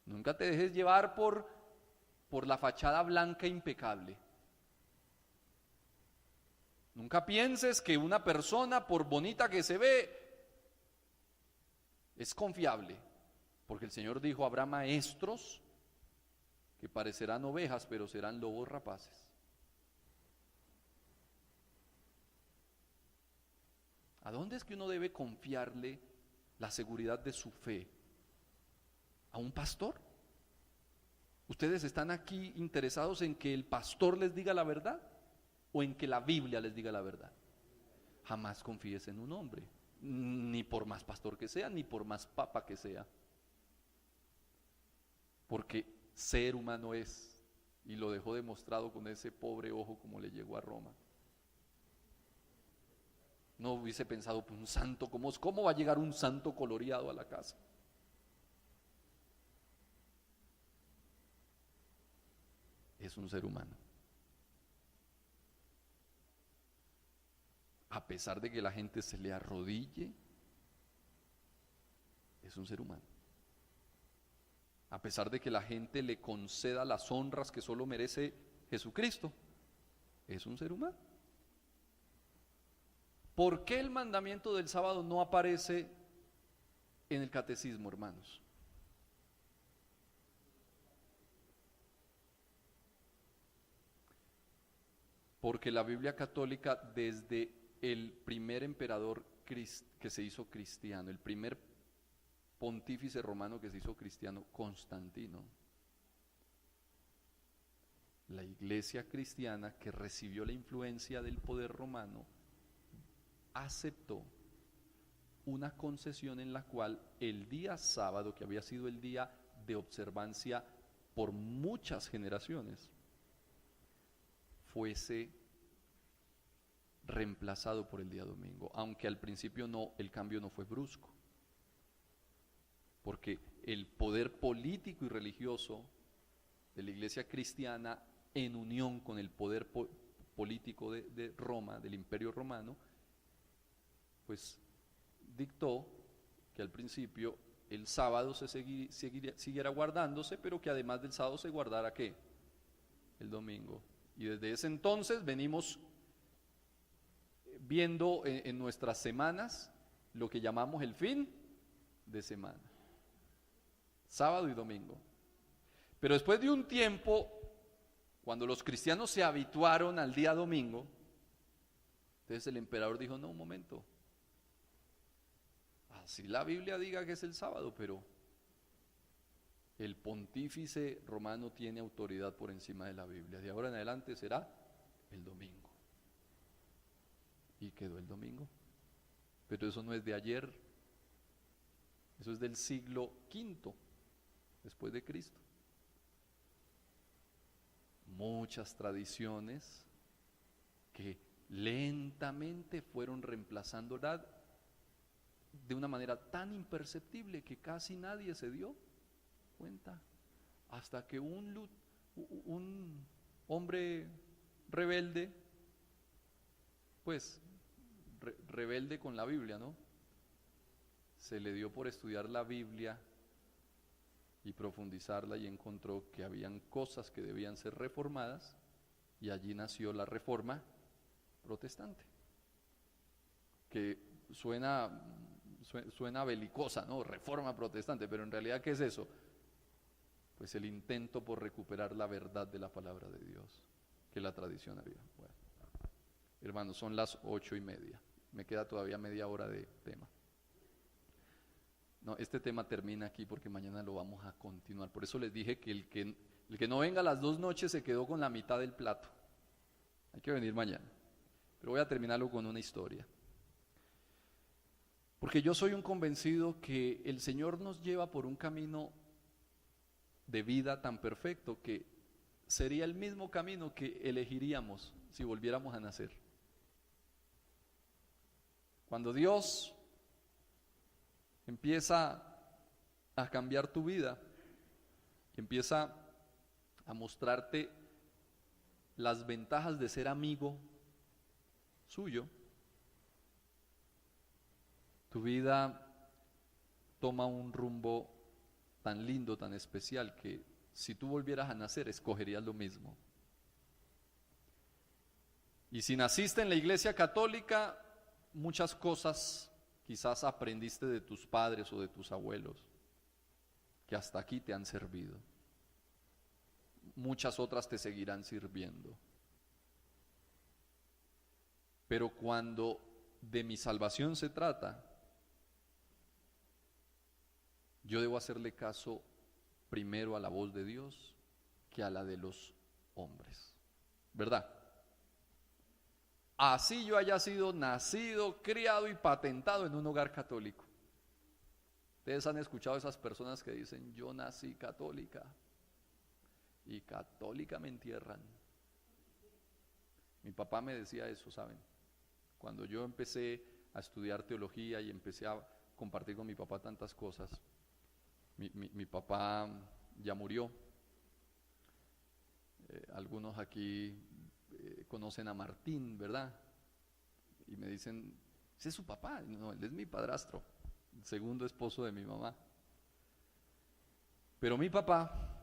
Nunca te dejes llevar por la fachada blanca impecable. Nunca pienses que una persona, por bonita que se ve, es confiable. Porque el Señor dijo, habrá maestros que parecerán ovejas, pero serán lobos rapaces. ¿A dónde es que uno debe confiarle la seguridad de su fe? ¿A un pastor? ¿Ustedes están aquí interesados en que el pastor les diga la verdad o en que la Biblia les diga la verdad? Jamás confíes en un hombre, ni por más pastor que sea, ni por más papa que sea. Porque ser humano es, y lo dejó demostrado con ese pobre ojo como le llegó a Roma. No hubiese pensado, pues un santo, ¿cómo va a llegar un santo coloreado a la casa? Es un ser humano. A pesar de que la gente se le arrodille, es un ser humano. A pesar de que la gente le conceda las honras que solo merece Jesucristo, es un ser humano. ¿Por qué el mandamiento del sábado no aparece en el catecismo, hermanos? Porque la Biblia católica, desde el primer emperador que se hizo cristiano, el primer pontífice romano que se hizo cristiano, Constantino, la iglesia cristiana que recibió la influencia del poder romano, aceptó una concesión en la cual el día sábado, que había sido el día de observancia por muchas generaciones, fuese reemplazado por el día domingo, aunque al principio el cambio no fue brusco, porque el poder político y religioso de la iglesia cristiana, en unión con el poder político de Roma, del Imperio Romano, pues dictó que al principio el sábado siguiera guardándose, pero que además del sábado se guardara ¿qué? El domingo. Y desde ese entonces venimos viendo en nuestras semanas lo que llamamos el fin de semana, sábado y domingo. Pero después de un tiempo, cuando los cristianos se habituaron al día domingo, entonces el emperador dijo, no, un momento, así la Biblia diga que es el sábado, pero el pontífice romano tiene autoridad por encima de la Biblia. De ahora en adelante será el domingo. Y quedó el domingo. Pero eso no es de ayer, eso es del siglo V después de Cristo. Muchas tradiciones que lentamente fueron reemplazándola de una manera tan imperceptible que casi nadie se dio cuenta, hasta que un hombre rebelde, pues rebelde con la Biblia, ¿no? Se le dio por estudiar la Biblia y profundizarla y encontró que habían cosas que debían ser reformadas, y allí nació la Reforma Protestante, que suena belicosa, ¿no? Reforma Protestante, pero en realidad ¿qué es eso? Pues el intento por recuperar la verdad de la palabra de Dios, que la tradición había. Bueno, hermanos, son las 8:30, me queda todavía media hora de tema. No, este tema termina aquí porque mañana lo vamos a continuar. Por eso les dije que el que no venga a las 2 noches se quedó con la mitad del plato. Hay que venir mañana. Pero voy a terminarlo con una historia. Porque yo soy un convencido que el Señor nos lleva por un camino de vida tan perfecto que sería el mismo camino que elegiríamos si volviéramos a nacer. Cuando Dios empieza a cambiar tu vida, empieza a mostrarte las ventajas de ser amigo suyo, tu vida toma un rumbo tan lindo, tan especial, que si tú volvieras a nacer, escogerías lo mismo. Y si naciste en la iglesia católica, muchas cosas quizás aprendiste de tus padres o de tus abuelos, que hasta aquí te han servido. Muchas otras te seguirán sirviendo. Pero cuando de mi salvación se trata, yo debo hacerle caso primero a la voz de Dios que a la de los hombres, ¿verdad? Así yo haya sido nacido, criado y patentado en un hogar católico. Ustedes han escuchado a esas personas que dicen: yo nací católica y católica me entierran. Mi papá me decía eso, ¿saben? Cuando yo empecé a estudiar teología y empecé a compartir con mi papá tantas cosas, mi papá ya murió. Algunos aquí conocen a Martín, ¿verdad? Y me dicen: ¿ese es su papá? No, él es mi padrastro, el segundo esposo de mi mamá. Pero mi papá,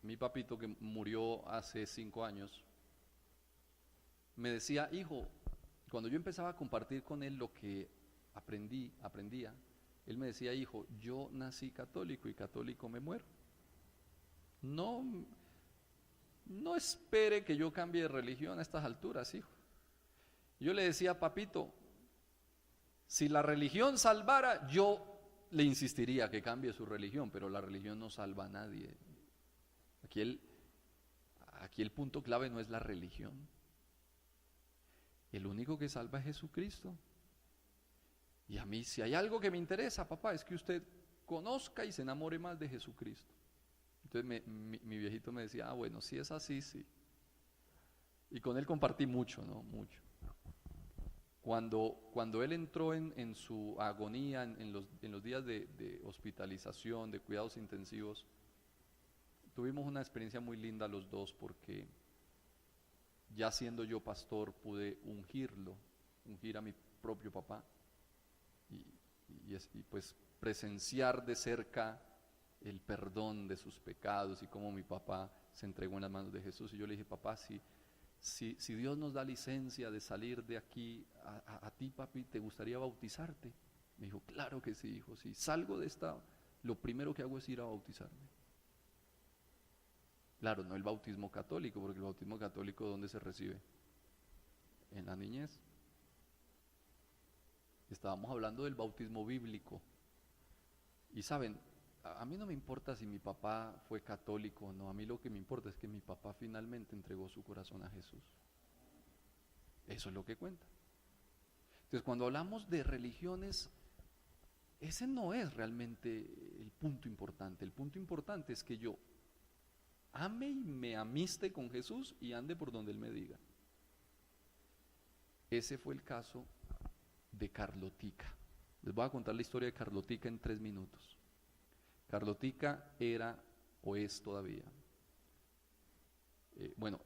mi papito que murió hace 5 años, me decía: hijo, cuando yo empezaba a compartir con él lo que aprendía, él me decía: hijo, yo nací católico y católico me muero. No espere que yo cambie de religión a estas alturas, hijo. Yo le decía: papito, si la religión salvara, yo le insistiría que cambie su religión, pero la religión no salva a nadie. Aquí el punto clave no es la religión. El único que salva es Jesucristo. Y a mí, si hay algo que me interesa, papá, es que usted conozca y se enamore más de Jesucristo. Entonces mi viejito me decía: bueno, si es así, sí. Y con él compartí mucho, ¿no? Mucho. Cuando él entró en su agonía, en los días de hospitalización, de cuidados intensivos, tuvimos una experiencia muy linda los dos, porque ya siendo yo pastor pude ungir a mi propio papá y pues presenciar de cerca el perdón de sus pecados y cómo mi papá se entregó en las manos de Jesús. Y yo le dije: papá, si Dios nos da licencia de salir de aquí, a ti, papi, ¿te gustaría bautizarte? Me dijo: claro que sí, hijo, si salgo de esta, lo primero que hago es ir a bautizarme. Claro, no el bautismo católico, porque el bautismo católico, ¿dónde se recibe? En la niñez. Estábamos hablando del bautismo bíblico. Y saben, a mí no me importa si mi papá fue católico o no, a mí lo que me importa es que mi papá finalmente entregó su corazón a Jesús. Eso es lo que cuenta. Entonces, cuando hablamos de religiones, ese no es realmente el punto importante. El punto importante es que yo ame y me amiste con Jesús y ande por donde Él me diga. Ese fue el caso de Carlotica. Les voy a contar la historia de Carlotica en 3 minutos. Carlotica era, o es todavía,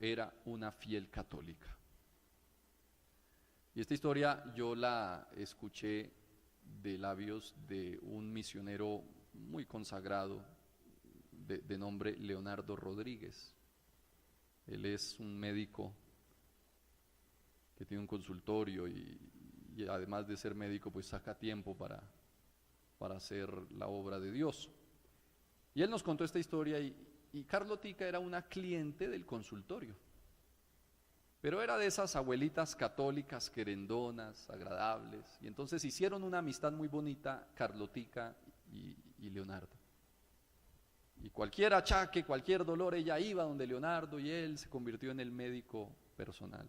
era una fiel católica. Y esta historia yo la escuché de labios de un misionero muy consagrado de nombre Leonardo Rodríguez. Él es un médico que tiene un consultorio y además de ser médico, pues saca tiempo para hacer la obra de Dios. Y él nos contó esta historia y Carlotica era una cliente del consultorio, pero era de esas abuelitas católicas querendonas, agradables, y entonces hicieron una amistad muy bonita Carlotica y Leonardo. Y cualquier achaque, cualquier dolor, ella iba donde Leonardo y él se convirtió en el médico personal.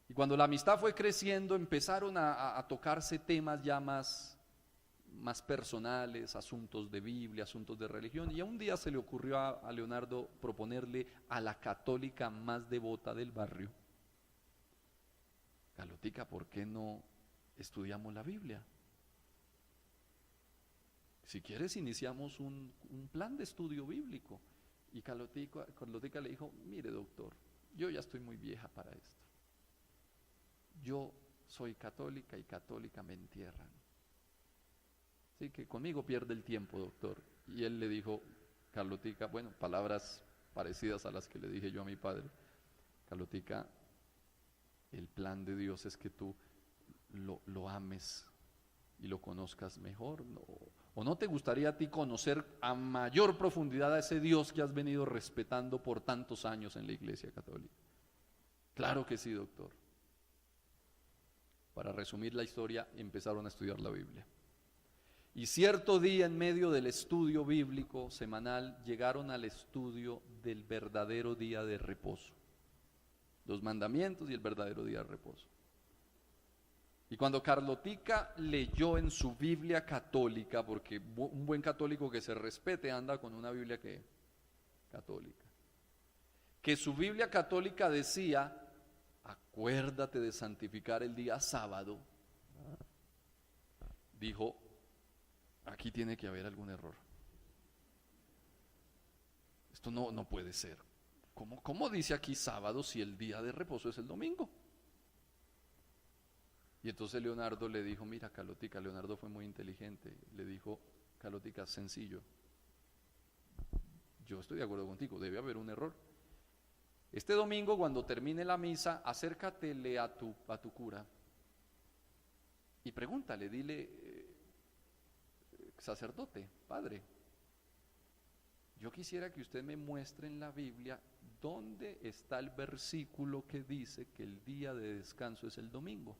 Y cuando la amistad fue creciendo, empezaron a tocarse temas ya más más personales, asuntos de Biblia, asuntos de religión, y un día se le ocurrió a Leonardo proponerle a la católica más devota del barrio: Carlotica, ¿por qué no estudiamos la Biblia? Si quieres iniciamos un plan de estudio bíblico. Y Carlotica le dijo: mire, doctor, yo ya estoy muy vieja para esto. Yo soy católica y católica me entierran. Así que conmigo pierde el tiempo, doctor. Y él le dijo: Carlotica, bueno, palabras parecidas a las que le dije yo a mi padre: Carlotica, el plan de Dios es que tú lo ames y lo conozcas mejor, ¿no? ¿O no te gustaría a ti conocer a mayor profundidad a ese Dios que has venido respetando por tantos años en la Iglesia Católica? Claro que sí, doctor. Para resumir la historia, empezaron a estudiar la Biblia. Y cierto día, en medio del estudio bíblico semanal, llegaron al estudio del verdadero día de reposo. Los mandamientos y el verdadero día de reposo. Y cuando Carlotica leyó en su Biblia católica, porque un buen católico que se respete anda con una Biblia católica, que su Biblia católica decía: acuérdate de santificar el día sábado, dijo: aquí tiene que haber algún error. Esto no puede ser. ¿Cómo dice aquí sábado si el día de reposo es el domingo? Y entonces Leonardo le dijo: mira, Carlotica, Leonardo fue muy inteligente, le dijo: Carlotica, sencillo, yo estoy de acuerdo contigo, debe haber un error. Este domingo, cuando termine la misa, acércatele a tu cura y pregúntale, dile: sacerdote, padre, yo quisiera que usted me muestre en la Biblia dónde está el versículo que dice que el día de descanso es el domingo.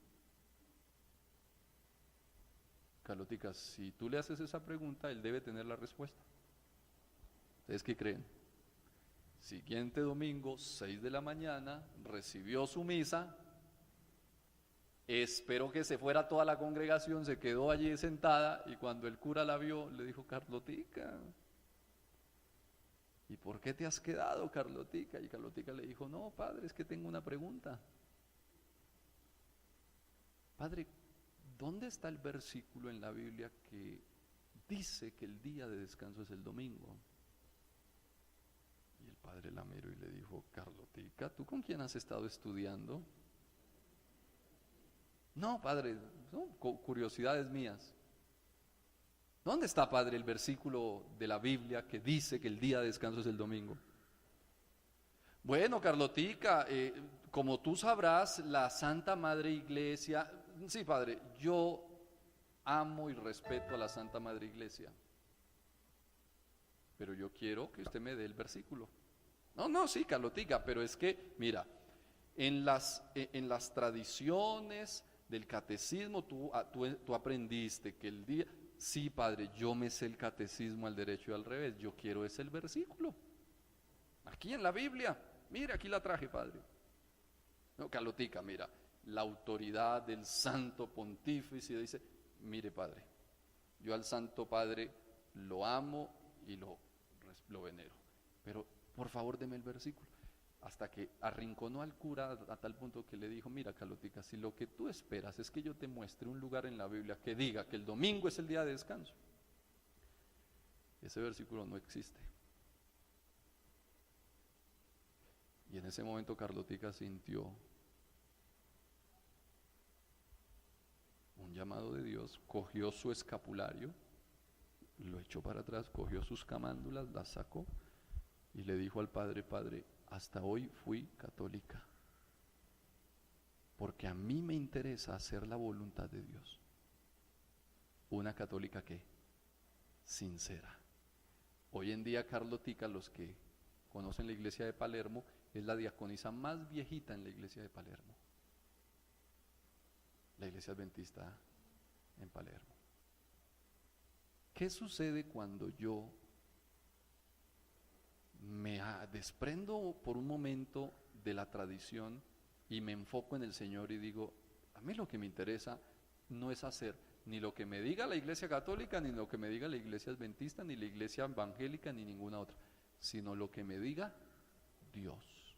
Carlotica, si tú le haces esa pregunta, él debe tener la respuesta. ¿Ustedes qué creen? Siguiente domingo, 6 de la mañana, recibió su misa, esperó que se fuera toda la congregación, se quedó allí sentada, y cuando el cura la vio, le dijo: Carlotica, ¿y por qué te has quedado, Carlotica? Y Carlotica le dijo: no, padre, es que tengo una pregunta. Padre, ¿dónde está el versículo en la Biblia que dice que el día de descanso es el domingo? Y el padre la miró y le dijo: Carlotica, ¿tú con quién has estado estudiando? No, padre, son curiosidades mías. ¿Dónde está, padre, el versículo de la Biblia que dice que el día de descanso es el domingo? Bueno, Carlotica, como tú sabrás, la Santa Madre Iglesia... Sí, padre, yo amo y respeto a la Santa Madre Iglesia, pero yo quiero que usted me dé el versículo. No, sí, Carlotica, pero es que, mira, en las tradiciones del catecismo tú aprendiste que el día... Sí, padre, yo me sé el catecismo al derecho y al revés, yo quiero ese el versículo. Aquí en la Biblia, mira, aquí la traje, padre. No, Carlotica, mira, la autoridad del Santo Pontífice dice: mire, padre, yo al Santo Padre lo amo y lo venero, pero por favor deme el versículo. Hasta que arrinconó al cura a tal punto que le dijo: mira, Carlotica, si lo que tú esperas es que yo te muestre un lugar en la Biblia que diga que el domingo es el día de descanso, ese versículo no existe. Y en ese momento Carlotica sintió un llamado de Dios, cogió su escapulario, lo echó para atrás, cogió sus camándulas, las sacó y le dijo al padre: padre, hasta hoy fui católica, porque a mí me interesa hacer la voluntad de Dios. Una católica ¿qué? Sincera. Hoy en día Carlotica, los que conocen la iglesia de Palermo, es la diaconisa más viejita en la iglesia de Palermo, la iglesia adventista en Palermo. ¿Qué sucede cuando yo me desprendo por un momento de la tradición y me enfoco en el Señor y digo: a mí lo que me interesa no es hacer Ni lo que me diga la iglesia católica, ni lo que me diga la iglesia adventista, ni la iglesia evangélica, ni ninguna otra, sino lo que me diga Dios.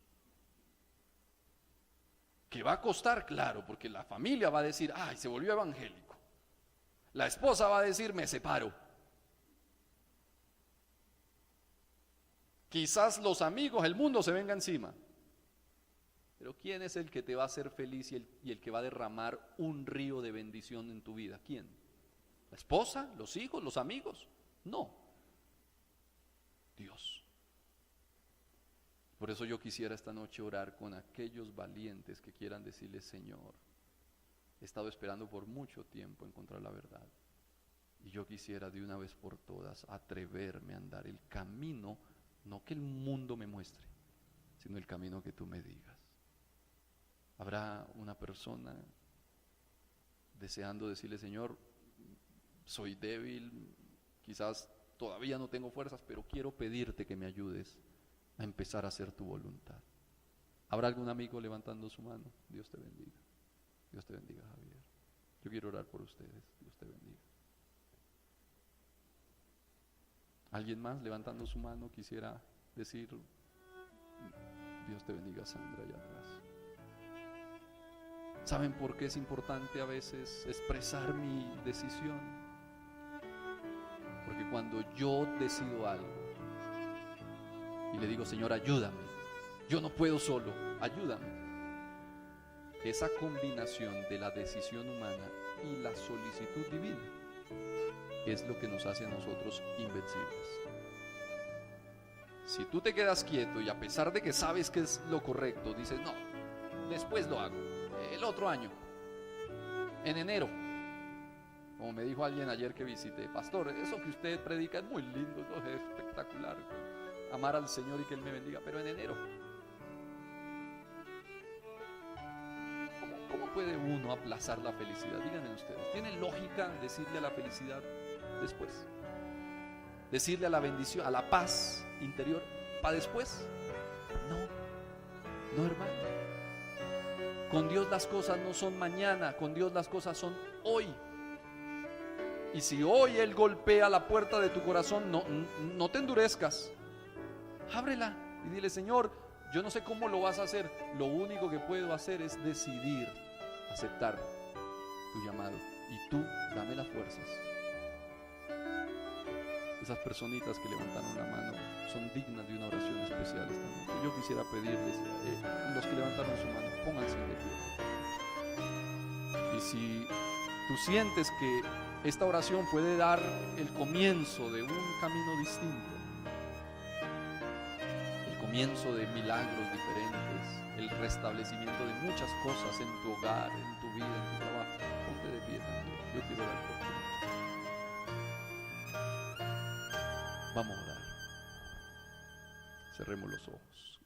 ¿Que va a costar? Claro, porque la familia va a decir, ay, se volvió evangélico. La esposa va a decir, me separo. Quizás los amigos, el mundo se venga encima. Pero ¿quién es el que te va a hacer feliz y el que va a derramar un río de bendición en tu vida? ¿Quién? ¿La esposa? ¿Los hijos? ¿Los amigos? No. Dios. Por eso yo quisiera esta noche orar con aquellos valientes que quieran decirle, Señor, he estado esperando por mucho tiempo encontrar la verdad. Y yo quisiera de una vez por todas atreverme a andar el camino, no que el mundo me muestre, sino el camino que tú me digas. Habrá una persona deseando decirle, Señor, soy débil, quizás todavía no tengo fuerzas, pero quiero pedirte que me ayudes a empezar a hacer tu voluntad. ¿Habrá algún amigo levantando su mano? Dios te bendiga. Dios te bendiga, Javier. Yo quiero orar por ustedes. Dios te bendiga. ¿Alguien más levantando su mano quisiera decir, Dios te bendiga, Sandra, allá atrás? ¿Saben por qué es importante a veces expresar mi decisión? Porque cuando yo decido algo y le digo, Señor, ayúdame, yo no puedo solo, ayúdame. Esa combinación de la decisión humana y la solicitud divina es lo que nos hace a nosotros invencibles. Si tú te quedas quieto y a pesar de que sabes que es lo correcto, dices, no, después lo hago, el otro año, en enero. Como me dijo alguien ayer que visité, pastor, eso que usted predica es muy lindo, es espectacular, amar al Señor y que Él me bendiga, pero en enero. ¿Cómo puede uno aplazar la felicidad? Díganme ustedes, ¿tiene lógica decirle a la felicidad después? Decirle a la bendición, a la paz interior, ¿para después? No, hermano. Con Dios las cosas no son mañana, con Dios las cosas son hoy. Y si hoy Él golpea la puerta de tu corazón, no te endurezcas. Ábrela y dile, Señor, yo no sé cómo lo vas a hacer. Lo único que puedo hacer es decidir aceptar tu llamado. Y tú, dame las fuerzas. Esas personitas que levantaron la mano son dignas de una oración especial esta noche. Yo quisiera pedirles, los que levantaron su mano, pónganse de pie. Y si tú sientes que esta oración puede dar el comienzo de un camino distinto, el comienzo de milagros diferentes, el restablecimiento de muchas cosas en tu hogar, en tu vida, en tu trabajo, ponte de pie también. Yo quiero orar por ti. Vamos a orar. Cerremos los ojos.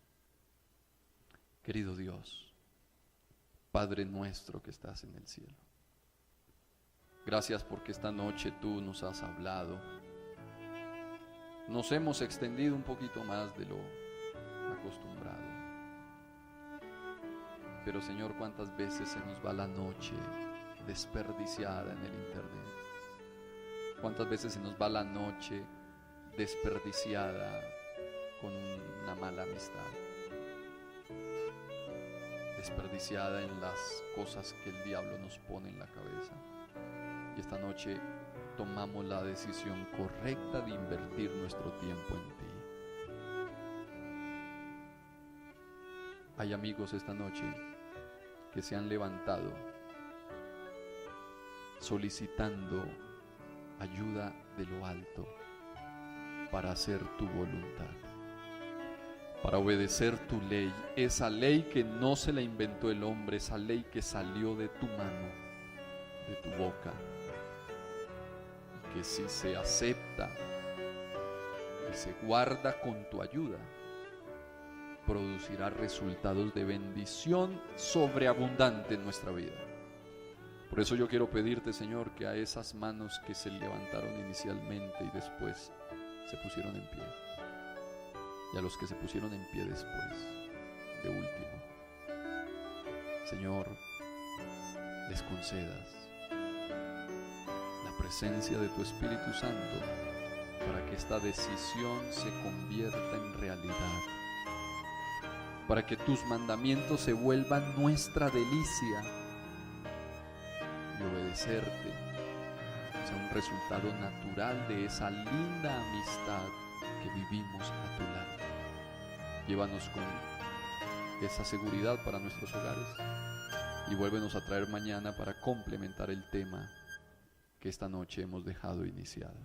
Querido Dios, Padre nuestro que estás en el cielo, gracias porque esta noche tú nos has hablado. Nos hemos extendido un poquito más de lo acostumbrado. Pero Señor, ¿cuántas veces se nos va la noche desperdiciada en el internet? ¿Cuántas veces se nos va la noche desperdiciada con una mala amistad, desperdiciada en las cosas que el diablo nos pone en la cabeza? Y esta noche tomamos la decisión correcta de invertir nuestro tiempo en ti. Hay amigos esta noche que se han levantado solicitando ayuda de lo alto para hacer tu voluntad, para obedecer tu ley, esa ley que no se la inventó el hombre, esa ley que salió de tu mano, de tu boca, y que si se acepta y se guarda con tu ayuda, producirá resultados de bendición sobreabundante en nuestra vida. Por eso yo quiero pedirte, Señor, que a esas manos que se levantaron inicialmente y después se pusieron en pie, y a los que se pusieron en pie después, de último, Señor, les concedas presencia de tu Espíritu Santo para que esta decisión se convierta en realidad, para que tus mandamientos se vuelvan nuestra delicia y obedecerte sea un resultado natural de esa linda amistad que vivimos a tu lado. Llévanos con esa seguridad para nuestros hogares y vuélvenos a traer mañana para complementar el tema que esta noche hemos dejado iniciado.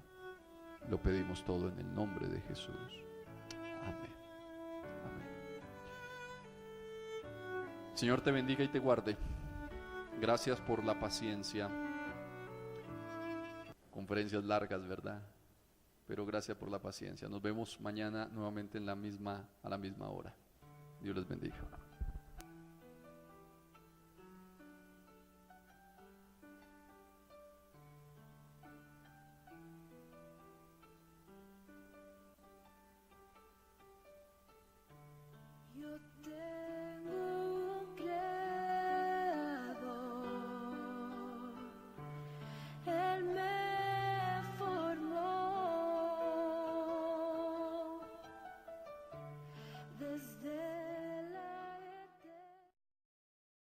Lo pedimos todo en el nombre de Jesús. Amén. Amén. Señor te bendiga y te guarde. Gracias por la paciencia. Conferencias largas, ¿verdad? Pero gracias por la paciencia. Nos vemos mañana nuevamente a la misma hora. Dios les bendiga.